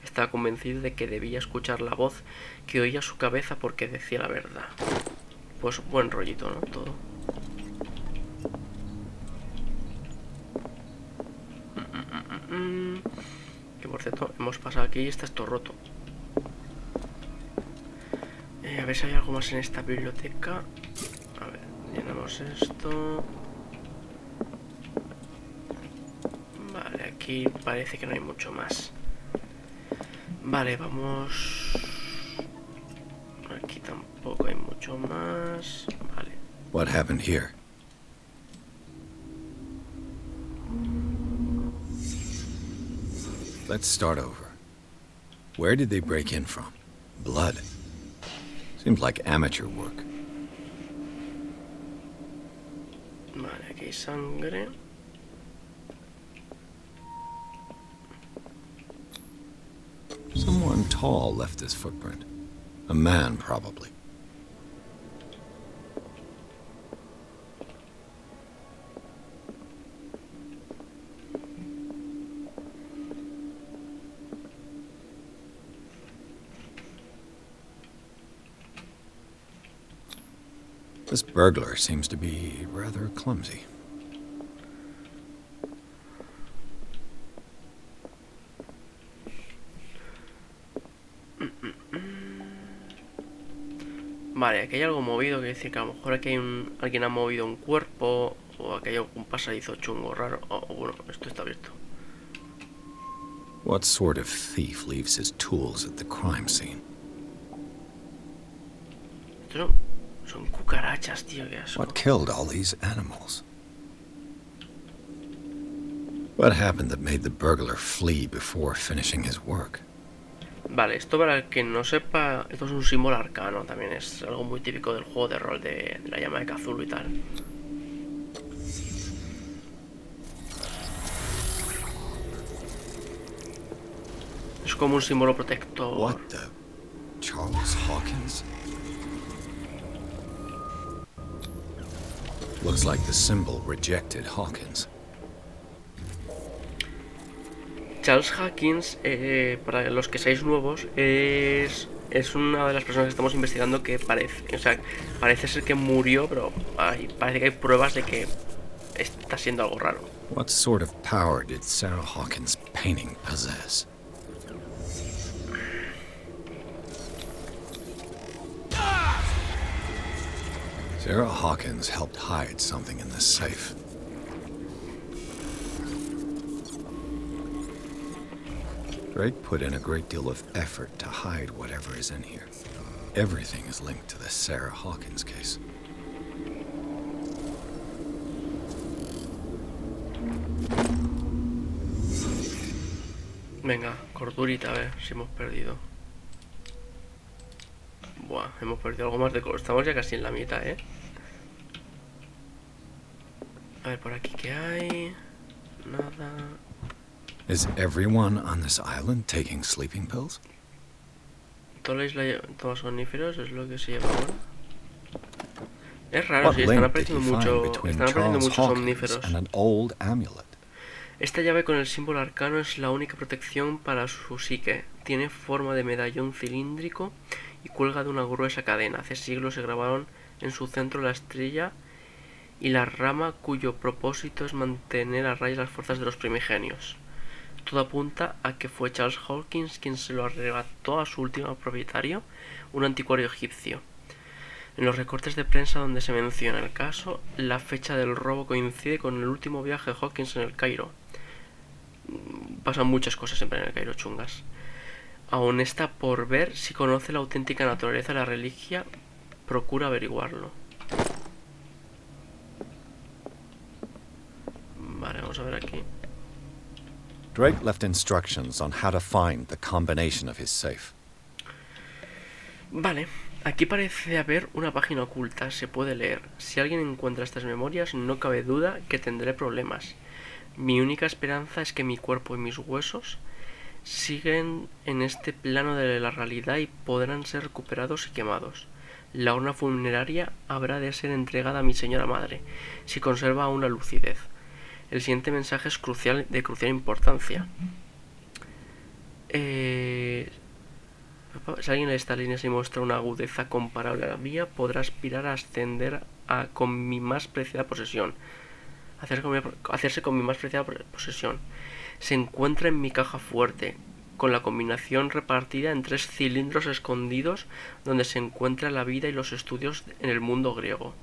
Estaba convencido de que debía escuchar la voz que oía su cabeza porque decía la verdad. Pues buen rollito, ¿no? Todo. Que por cierto, hemos pasado aquí y está esto roto. A ver si hay algo más en esta biblioteca. A ver, llenamos esto. Vale, aquí parece que no hay mucho más. Vale, vamos. Aquí tampoco hay mucho más. Vale. What happened here? Let's start over. Where did they break in from? Blood. Seems like amateur work. Vale, aquí hay sangre. Someone tall left this footprint. A man, probably. This burglar seems to be rather clumsy. Vale, aquí hay algo movido, que decir que a lo mejor aquí hay alguien ha movido un cuerpo, o aquí hay un pasadizo chungo raro, o bueno, esto está abierto. What sort of thief leaves his tools at the crime scene? Esto son cucarachas, tío, qué asco. What killed all these animals? What happened that made the burglar flee before finishing his work? Vale, esto para el que no sepa, esto es un símbolo arcano, también es algo muy típico del juego de rol de la llama de Cthulhu y tal. Es como un símbolo protector. What the? Charles Hawkins? Looks like the symbol rejected Hawkins. Charles Hawkins, para los que seáis nuevos, es una de las personas que estamos investigando que parece ser que murió, pero parece que hay pruebas de que está siendo algo raro. What sort of power did Sarah Hawkins' painting possess? Sarah Hawkins helped hide something in this safe. Drake put in a great deal of effort to hide whatever is in here. Everything is linked to the Sarah Hawkins case. Venga, cordurita, a ver si hemos perdido. Buah, hemos perdido algo más de color. Estamos ya casi en la mitad, ¿eh? A ver, por aquí, ¿qué hay? Nada. Is everyone on this island taking sleeping pills? Toda la isla toma somníferos, es lo que se lleva ahora. Es raro, What sí, están link did apareciendo he find mucho, between están apareciendo Charles muchos Hawkins somníferos. and an old amulet? Esta llave con el símbolo arcano es la única protección para su psique. Tiene forma de medallón cilíndrico y cuelga de una gruesa cadena. Hace siglos se grabaron en su centro la estrella y la rama cuyo propósito es mantener a raya las fuerzas de los primigenios. Todo apunta a que fue Charles Hawkins quien se lo arrebató a su último propietario, un anticuario egipcio. En los recortes de prensa donde se menciona el caso, la fecha del robo coincide con el último viaje de Hawkins en el Cairo. Pasan muchas cosas siempre en el Cairo, chungas. Aún está por ver si conoce la auténtica naturaleza de la reliquia, procura averiguarlo. Vale, vamos a ver aquí. Drake left instructions on how to find the combination of his safe. Vale, aquí parece haber una página oculta, se puede leer. Si alguien encuentra estas memorias, no cabe duda que tendré problemas. Mi única esperanza es que mi cuerpo y mis huesos siguen en este plano de la realidad y podrán ser recuperados y quemados. La urna funeraria habrá de ser entregada a mi señora madre, si conserva aún la lucidez. El siguiente mensaje es de crucial importancia. Si alguien en esta línea se muestra una agudeza comparable a la mía, podrá aspirar a ascender con mi más preciada posesión. Hacerse con mi más preciada posesión. Se encuentra en mi caja fuerte, con la combinación repartida en 3 cilindros escondidos donde se encuentra la vida y los estudios en el mundo griego.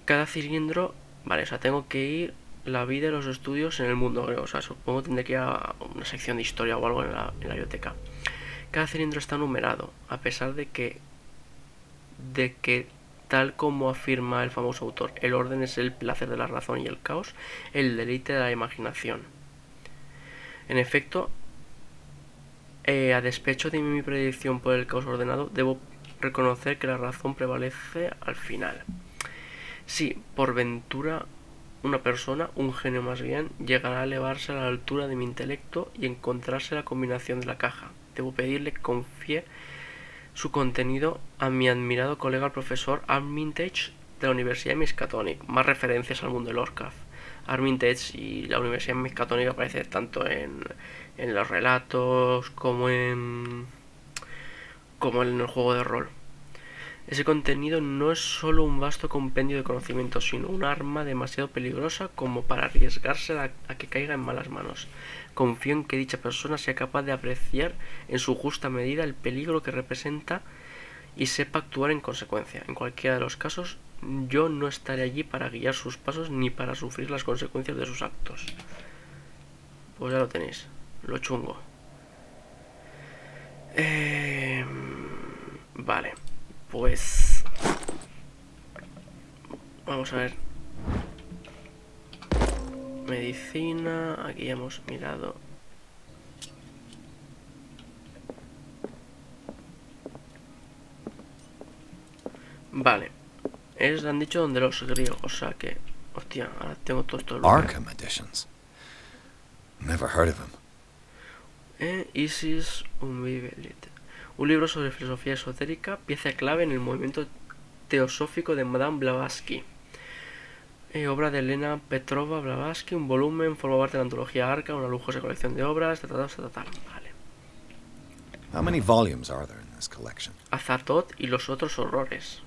Cada cilindro... Vale, o sea, tengo que ir la vida y los estudios en el mundo griego. O sea, supongo que tendré que ir a una sección de historia o algo en la biblioteca. Cada cilindro está numerado, a pesar de que tal como afirma el famoso autor, el orden es el placer de la razón y el caos, el deleite de la imaginación. En efecto, a despecho de mi predicción por el caos ordenado, debo reconocer que la razón prevalece al final. Si, por ventura, una persona, un genio más bien, llegará a elevarse a la altura de mi intelecto y encontrarse la combinación de la caja, debo pedirle que confíe su contenido a mi admirado colega el profesor Armitage de la Universidad de Miskatonic. Más referencias al mundo de Lovecraft. Armitage y la Universidad de Miskatonic aparece tanto en los relatos como en el juego de rol. Ese contenido no es solo un vasto compendio de conocimientos, sino un arma demasiado peligrosa como para arriesgarse a que caiga en malas manos. Confío en que dicha persona sea capaz de apreciar en su justa medida el peligro que representa y sepa actuar en consecuencia. En cualquiera de los casos, yo no estaré allí para guiar sus pasos ni para sufrir las consecuencias de sus actos. Pues ya lo tenéis, lo chungo. Vale, pues vamos a ver. Medicina, aquí ya hemos mirado. Vale, han dicho donde los griegos, o sea que, hostia, ahora tengo todo esto. Arkham Editions. Never heard of him. Isis Unvivelit. Un libro sobre filosofía esotérica, pieza clave en el movimiento teosófico de Madame Blavatsky. Obra de Elena Petrova Blavatsky, un volumen, forma parte de la antología Arca, una lujosa colección de obras, Vale. How many volumes are there in this collection? Azatoth y los otros horrores.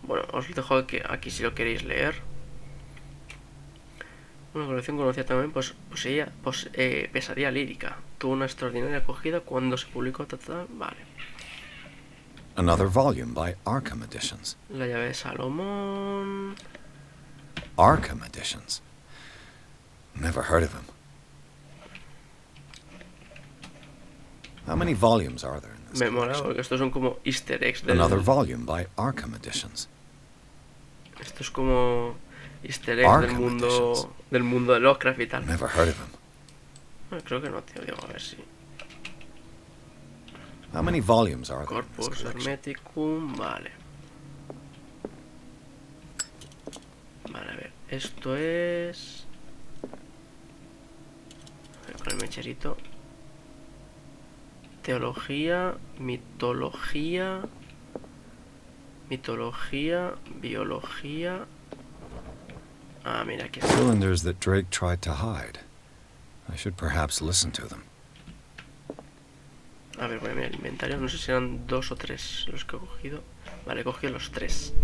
Bueno, os dejo aquí si lo queréis leer. Una colección conocida también, Pesadilla lírica. Tuvo una extraordinaria acogida cuando se publicó. Vale. Another volume by Arkham Editions. La llave de Salomón. Arkham Editions. Never heard of him. How many volumes are there in this Me mola collection? porque estos son como easter eggs Another volume by Arkham Editions. Esto es como easter eggs del mundo de Lovecraft y tal. Never heard of him. Bueno, creo que no, tío. Digo, a ver si. How many volumes are there in this Corpus collection? Hermeticum, vale. Vale, a ver. Esto es. A ver, con el mecherito. Teología, mitología, biología. Ah, mira aquí está. Cylinders that Drake tried to hide. I should perhaps listen to them. A ver, voy a mirar el inventario. No sé si eran 2 o 3 los que he cogido. Vale, he cogido los 3.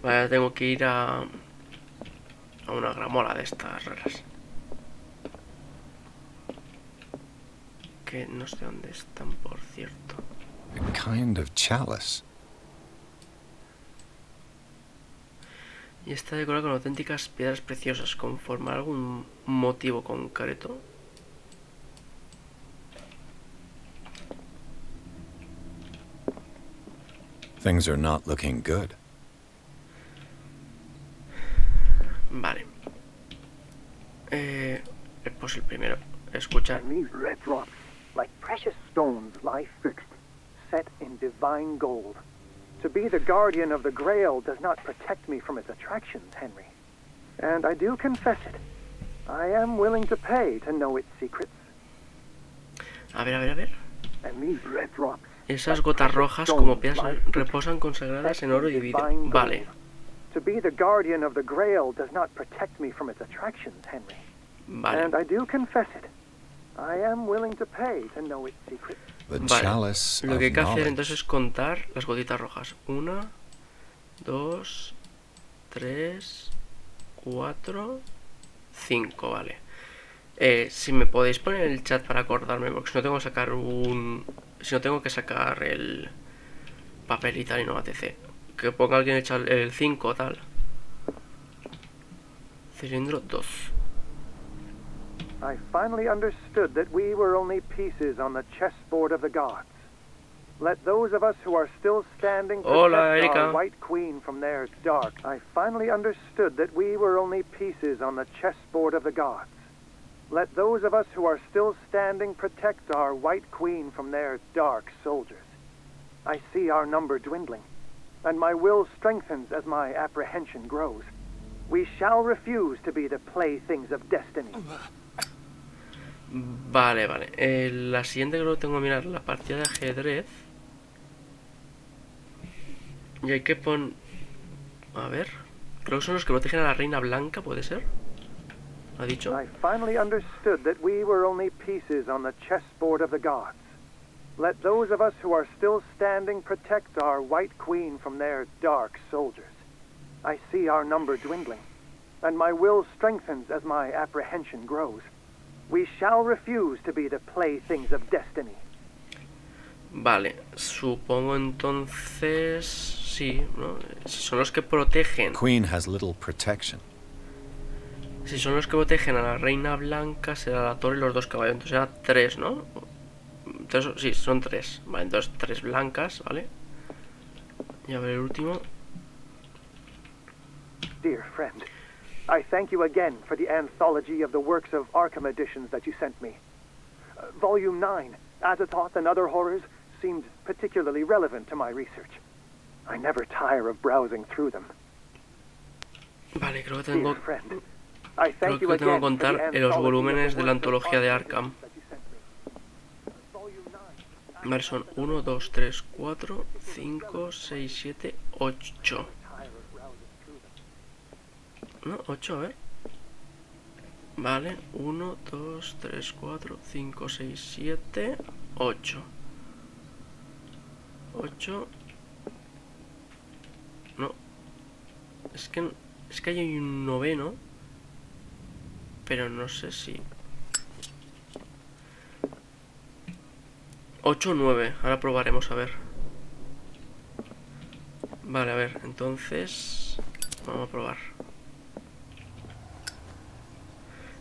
Vale, ahora tengo que ir a una gramola de estas raras. Que no sé dónde están, por cierto. A kind of chalice. Y está decorado con auténticas piedras preciosas, con formar algún motivo concreto. Things are not looking good. Vale. Pues el primero. Escucha. And these red rocks, like precious stones, lie fixed, set in divine gold. To be the guardian of the Grail does not protect me from its attractions, Henry. And I do confess it. I am willing to pay to know its secrets. A ver. And these red drops, Esas gotas rojas como piedras reposan consagradas en oro y vidrio. Vale. To be the guardian of the Grail does not protect me from its attractions, Henry. Vale. And I do confess it. I am willing to pay to know its secrets. Vale. Lo que hay que hacer entonces es contar las gotitas rojas. 1, 2, 3, 4, 5, vale. Si me podéis poner en el chat para acordarme, porque si no tengo que sacar si no tengo que sacar el papel y tal y no ATC. Que ponga alguien el 5 tal. Cilindro 2. I finally understood that we were only pieces on the chessboard of the gods. Let those of us who are still standing protect our White Queen from their dark. I finally understood that we were only pieces on the chessboard of the gods. Let those of us who are still standing protect our White Queen from their dark soldiers. I see our number dwindling, and my will strengthens as my apprehension grows. We shall refuse to be the playthings of destiny. Vale. La siguiente creo que tengo que mirar la partida de ajedrez. Y hay que poner... A ver... Creo que son los que protegen a la reina blanca, ¿puede ser? ¿Ha dicho? I finally understood that we were only pieces on the chessboard of the gods. Let those of us who are still standing protect our White Queen from their dark soldiers. I see our number dwindling, and my will strengthens as my apprehension grows. We shall refuse to be the playthings of destiny. Vale, supongo entonces... Sí, ¿no? Si son los que protegen... Queen has little protection. Si son los que protegen a la reina blanca, será la torre y los 2 caballos. Entonces será 3, ¿no? Entonces, sí, son 3. Vale, entonces 3 blancas, ¿vale? Y a ver el último. Dear friend, I thank you again for the anthology of the works of Arkham editions that you sent me. Volume 9, Azathoth and Other Horrors, seemed particularly relevant to my research. I never tire of browsing through them. Vale, creo que tengo... Dear friend, I thank you Creo que tengo que again for the contar los anthology volúmenes of de the la works of antología de Arkham Arkham. that you sent me. Volume 9, Vale, son 1, 2, 3, 4, 5, 6, 7, 8. No, 8, a ver. Vale, 1, 2, 3, 4, 5, 6, 7, 8. 8. No. Es que hay un noveno. Pero no sé si... 8 o 9. Ahora probaremos a ver. Vale, a ver. Entonces... Vamos a probar.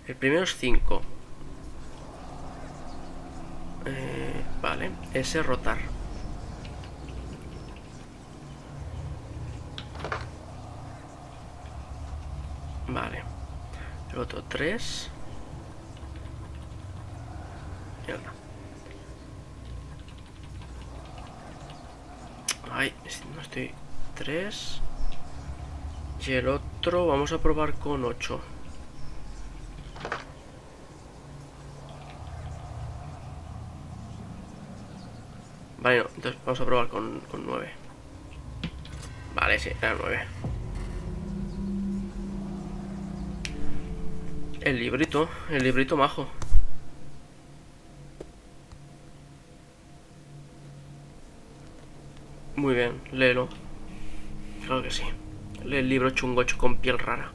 El primero es 5. Vale. Ese rotar. Vale. El otro 3. Mierda. Ay, no estoy... 3. Y el otro vamos a probar con 8. Vale, no, entonces vamos a probar con 9. Vale, sí, era 9. El librito majo. Muy bien, léelo. Claro que sí. Lee el libro chungo hecho con piel rara.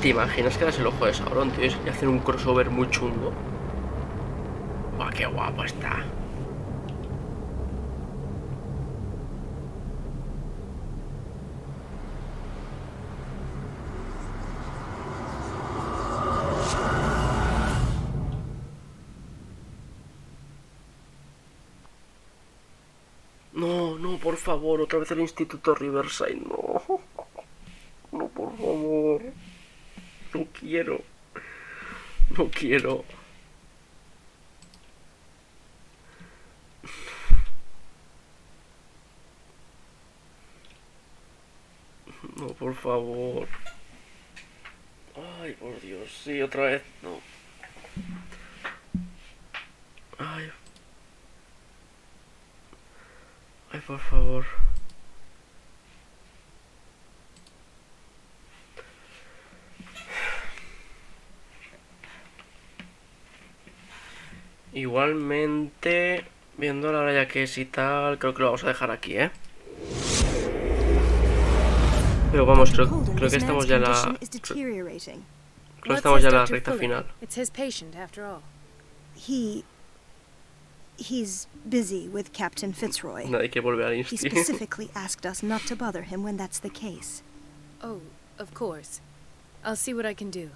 ¿Te imaginas que das el ojo de Sauron, tío, y hacer un crossover muy chungo? ¡Buah, qué guapo está! No, no, por favor, otra vez el Instituto Riverside, no. favor. No quiero. No quiero. No, por favor. Ay, por Dios, sí, otra vez, no. Ay. Ay, por favor. Igualmente, viendo la hora ya que es y tal, creo que lo vamos a dejar aquí, ¿eh? Pero vamos, creo que estamos ya en la... Creo que estamos ya en la recta final. He's busy with Captain Fitzroy. Nadie quiere volver al He Insti. specifically asked us not to bother him when that's the case. Oh, of course. I'll see what I can do.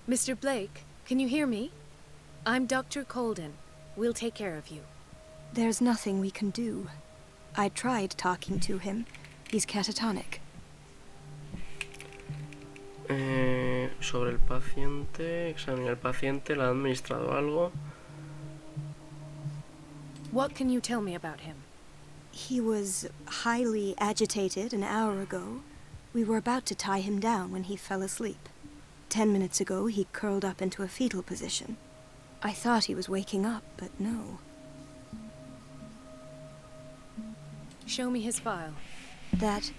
Mr. Blake, can you hear me? I'm Dr. Colden. We'll take care of you. There's nothing we can do. I tried talking to him. He's catatonic. Sobre el paciente, examina el paciente, ¿le ha administrado algo? What can you tell me about him? He was highly agitated an hour ago. We were about to tie him down when he fell asleep. 10 minutes ago, he curled up into a fetal position. I thought he was waking up, but no. Show me his file. That's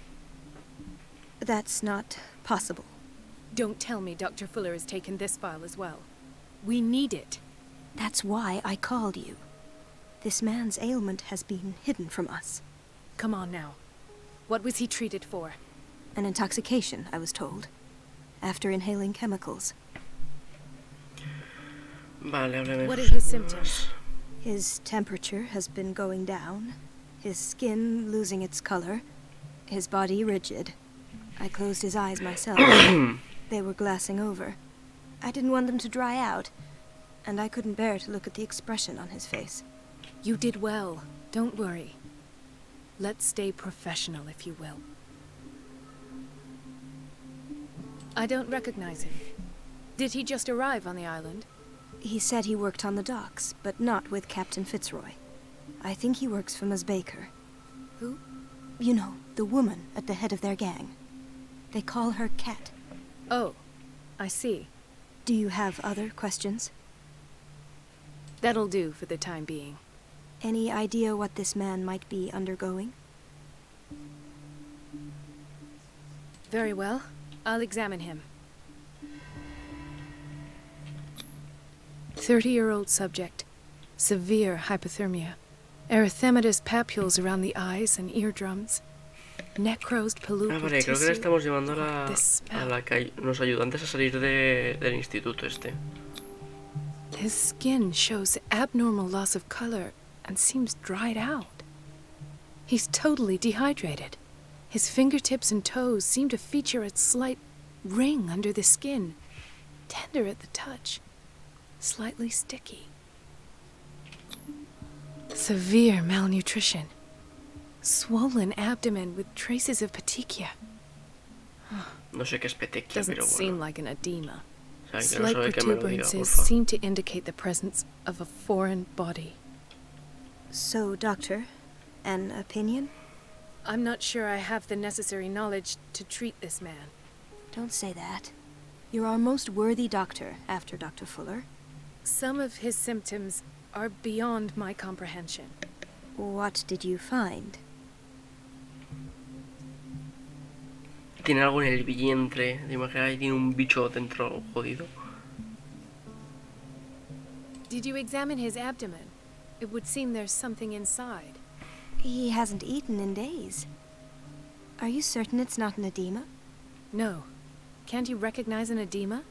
not possible. Don't tell me Dr. Fuller has taken this file as well. We need it. That's why I called you. This man's ailment has been hidden from us. Come on now. What was he treated for? An intoxication, I was told. After inhaling chemicals. Vale, hábleme. What are his symptoms? His temperature has been going down. His skin losing its color. His body rigid. I closed his eyes myself. They were glassing over. I didn't want them to dry out, and I couldn't bear to look at the expression on his face. You did well. Don't worry. Let's stay professional, if you will. I don't recognize him. Did he just arrive on the island? He said he worked on the docks, but not with Captain Fitzroy. I think he works for Ms. Baker. Who? You know, the woman at the head of their gang. They call her Cat. Oh, I see. Do you have other questions? That'll do for the time being. Any idea what this man might be undergoing? Very well. I'll examine him. 30-year-old subject. Severe hypothermia. Erythematous papules around the eyes and eardrums. Necrosed palpable vale, creo que le tissue. estamos llevando a la que los ayudantes a salir del instituto este. His skin shows abnormal loss of color and seems dried out. He's totally dehydrated. His fingertips and toes seem to feature a slight ring under the skin, tender at the touch, slightly sticky. Severe malnutrition. Swollen abdomen with traces of petechia. No sé qué es petechia, Doesn't pero bueno. seem like an edema. O sea, Slight que que me lo diga, protuberances porfa. seem to indicate the presence of a foreign body. So, Doctor, an opinion? I'm not sure I have the necessary knowledge to treat this man. Don't say that. You're our most worthy doctor after Dr. Fuller. Some of his symptoms are beyond my comprehension. What did you find? Tiene algo en el vientre. Te imaginas, tiene un bicho dentro jodido. Did you examine his abdomen? It would seem there's something inside. He hasn't eaten in days. Are you certain it's not an edema? No. Can't you recognize an edema?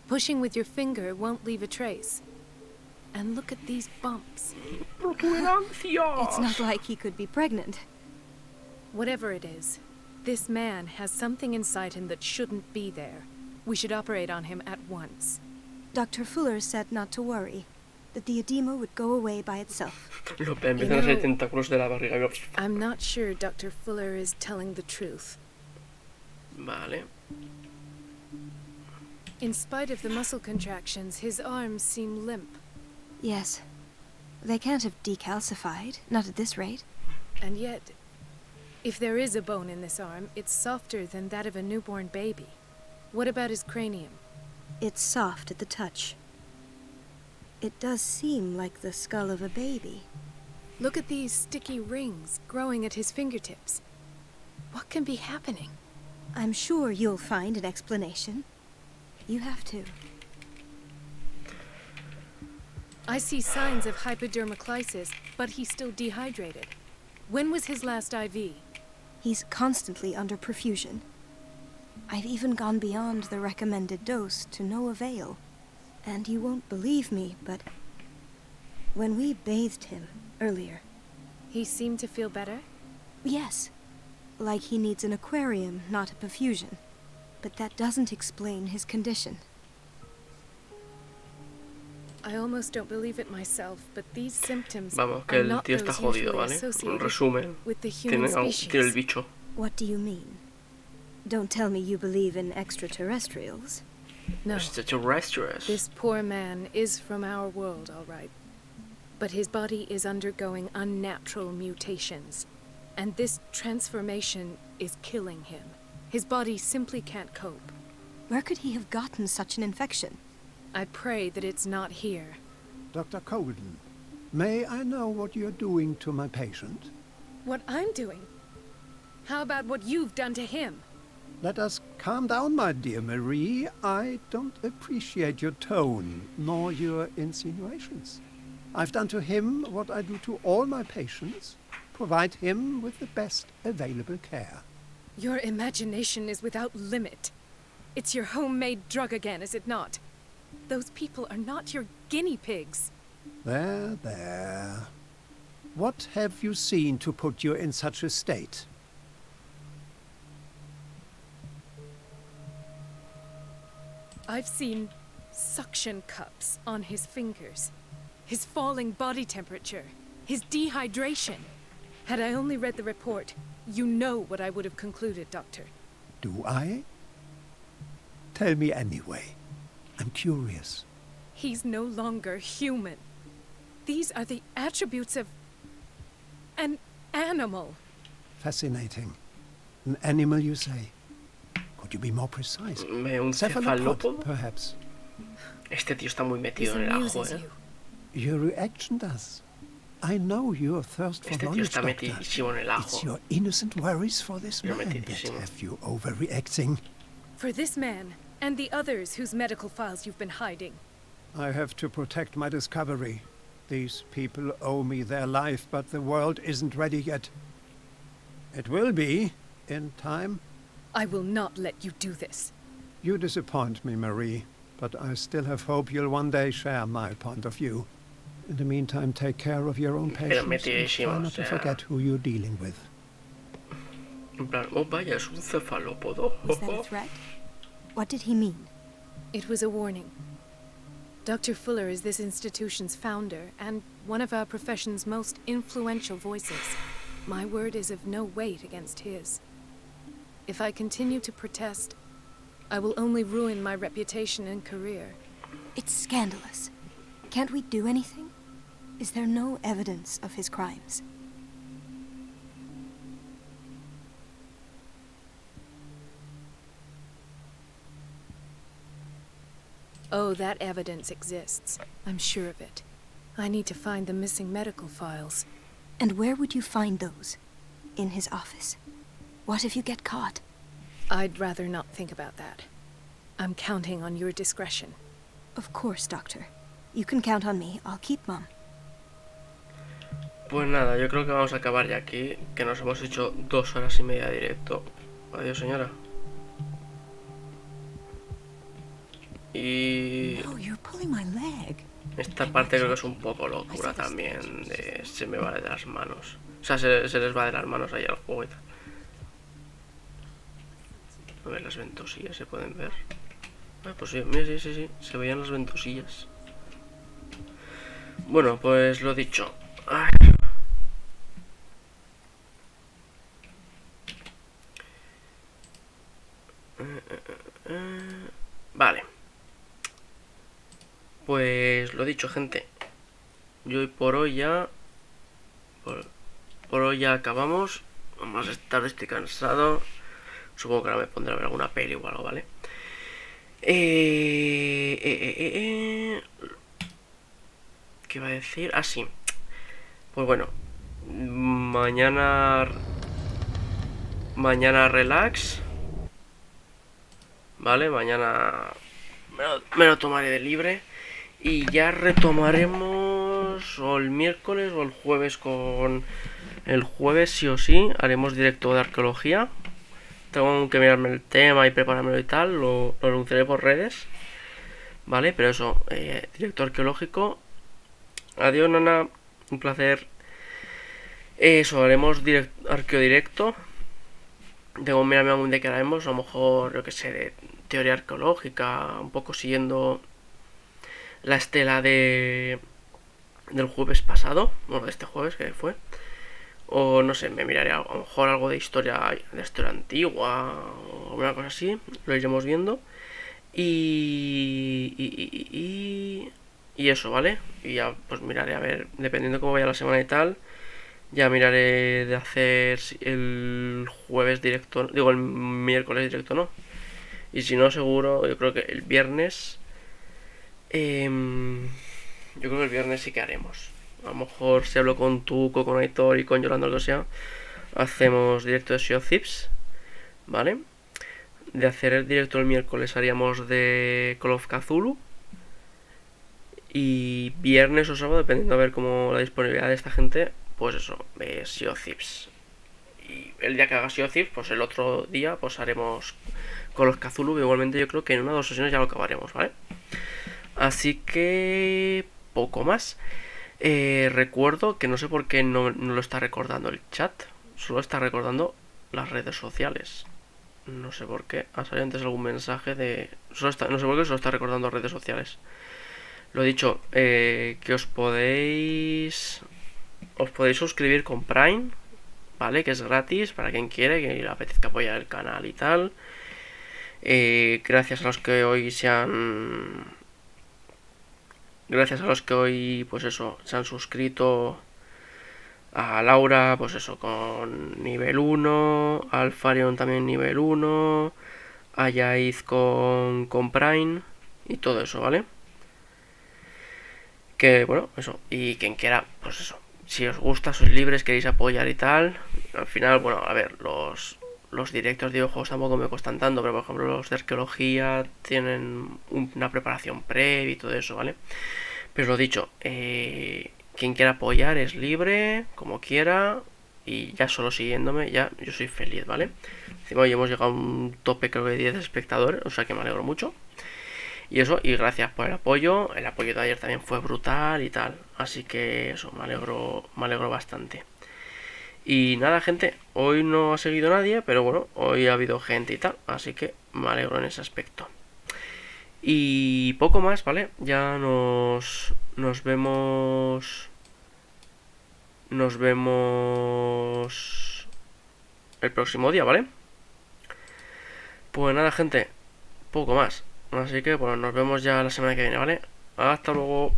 Pushing with your finger won't leave a trace. And look at these bumps. It's not like he could be pregnant. Whatever it is, this man has something inside him that shouldn't be there. We should operate on him at once. Dr. Fuller said not to worry, that the edema would go away by itself. Empiezan a salir tentáculos de la barriga. I'm not sure Dr. Fuller is telling the truth. Vale. In spite of the muscle contractions, his arms seem limp. Yes. They can't have decalcified, not at this rate. And yet, if there is a bone in this arm, it's softer than that of a newborn baby. What about his cranium? It's soft at the touch. It does seem like the skull of a baby. Look at these sticky rings growing at his fingertips. What can be happening? I'm sure you'll find an explanation. You have to. I see signs of hypodermoclysis, but he's still dehydrated. When was his last IV? He's constantly under perfusion. I've even gone beyond the recommended dose to no avail. And you won't believe me, but when we bathed him earlier... He seemed to feel better? Yes. Like he needs an aquarium, not a perfusion. But that doesn't explain his condition. I almost don't believe it myself, but these symptoms Vamos, que el tío está jodido, ¿vale? En resumen, tiene el bicho. What do you mean? Don't tell me you believe in extraterrestrials. No. Extraterrestrials. This poor man is from our world, all right. But his body is undergoing unnatural mutations. And this transformation is killing him. His body simply can't cope. Where could he have gotten such an infection? I pray that it's not here. Dr. Colden, may I know what you're doing to my patient? What I'm doing? How about what you've done to him? Let us calm down, my dear Marie. I don't appreciate your tone, nor your insinuations. I've done to him what I do to all my patients. Provide him with the best available care. Your imagination is without limit. It's your homemade drug again, is it not? Those people are not your guinea pigs. There, there. What have you seen to put you in such a state? I've seen suction cups on his fingers, his falling body temperature, his dehydration. Had I only read the report, you know what I would have concluded, Doctor. Do I? Tell me anyway. I'm curious. He's no longer human. These are the attributes of an animal. Fascinating. An animal, you say? Could you be more precise? Un cefalópodo, perhaps. Este tío está muy metido en el ajo, ¿eh? Your reaction does. I know your thirst for knowledge, Doctor. It's your innocent worries for this man that have you overreacting. For this man, and the others whose medical files you've been hiding. I have to protect my discovery. These people owe me their life, but the world isn't ready yet. It will be, in time. I will not let you do this. You disappoint me, Marie, but I still have hope you'll one day share my point of view. In the meantime, take care of your own patients and try not to forget who you're dealing with. En plan, oh vaya, es un cefalópodo. Was that a threat? What did he mean? It was a warning. Dr. Fuller is this institution's founder and one of our profession's most influential voices. My word is of no weight against his. If I continue to protest, I will only ruin my reputation and career. It's scandalous. Can't we do anything? Is there no evidence of his crimes? Oh, that evidence exists. I'm sure of it. I need to find the missing medical files. And where would you find those? In his office? What if you get caught? I'd rather not think about that. I'm counting on your discretion. Of course, Doctor. You can count on me. I'll keep mum. Pues nada, yo creo que vamos a acabar ya aquí, que nos hemos hecho 2 horas y media de directo. Adiós, señora. Y esta parte creo que es un poco locura también, de se me va de las manos. O sea, se les va de las manos ahí al juego y tal. A ver, las ventosillas se pueden ver. Pues sí, mira, sí, se veían las ventosillas. Bueno, pues lo dicho. Ay. Vale. Pues lo dicho, gente. Yo hoy por hoy ya... Por hoy ya acabamos. Vamos a estar, estoy cansado. Supongo que ahora me pondré a ver alguna peli o algo, ¿vale? ¿Qué iba a decir? Ah, sí. Pues bueno. Mañana relax. Vale, mañana me lo tomaré de libre. Y ya retomaremos o el miércoles o el jueves con... El jueves sí o sí haremos directo de arqueología. Tengo que mirarme el tema y preparármelo y tal. Lo anunciaré por redes. Vale, pero eso, directo arqueológico. Adiós, Nana. Un placer. Eso, haremos arqueodirecto. Tengo que mirarme algún día que haremos. A lo mejor, yo que sé, de teoría arqueológica. Un poco siguiendo la estela del jueves pasado. Bueno, de este jueves que fue. O no sé, me miraré a lo mejor algo de historia antigua o alguna cosa así. Lo iremos viendo. Y eso, ¿vale? Y ya pues miraré a ver, dependiendo cómo vaya la semana y tal. Ya miraré de hacer el jueves directo. Digo, el miércoles directo, ¿no? Y si no, seguro, yo creo que el viernes... yo creo que el viernes sí que haremos. A lo mejor si hablo con Tuco, con Aitor y con Yolanda, lo que sea, hacemos directo de Sea of Thieves, ¿vale? De hacer el directo el miércoles haríamos de Call of Cthulhu. Y viernes o sábado, dependiendo a ver cómo la disponibilidad de esta gente, pues eso, de Sea of Thieves. Y el día que haga Sea of Thieves, pues el otro día pues haremos Call of Cthulhu, que igualmente yo creo que en una o 2 sesiones ya lo acabaremos, ¿vale? Así que... poco más. Recuerdo que no sé por qué no lo está recordando el chat. Solo está recordando las redes sociales. No sé por qué. Ha salido antes algún mensaje de... no sé por qué solo está recordando redes sociales. Lo dicho, que os podéis suscribir con Prime, ¿vale? Que es gratis para quien quiere, que le apetezca apoyar el canal y tal. Gracias a los que hoy pues eso, se han suscrito. A Laura, pues eso, con nivel 1. A Alfarion también nivel 1. A Yaiz con Prime. Y todo eso, ¿vale? Que bueno, eso. Y quien quiera, pues eso. Si os gusta, sois libres, queréis apoyar y tal. Al final, bueno, a ver, los directos de videojuegos tampoco me cuestan tanto, pero por ejemplo los de arqueología tienen una preparación previa y todo eso, ¿vale? Pero lo dicho, quien quiera apoyar es libre, como quiera, y ya solo siguiéndome, ya yo soy feliz, ¿vale? Encima hoy hemos llegado a un tope creo que de 10 espectadores, o sea que me alegro mucho. Y eso, y gracias por el apoyo de ayer también fue brutal y tal, así que eso, me alegro bastante. Y nada, gente, hoy no ha seguido nadie, pero bueno, hoy ha habido gente y tal, así que me alegro en ese aspecto. Y poco más, ¿vale? Ya nos vemos el próximo día, ¿vale? Pues nada, gente, poco más. Así que, bueno, nos vemos ya la semana que viene, ¿vale? Hasta luego.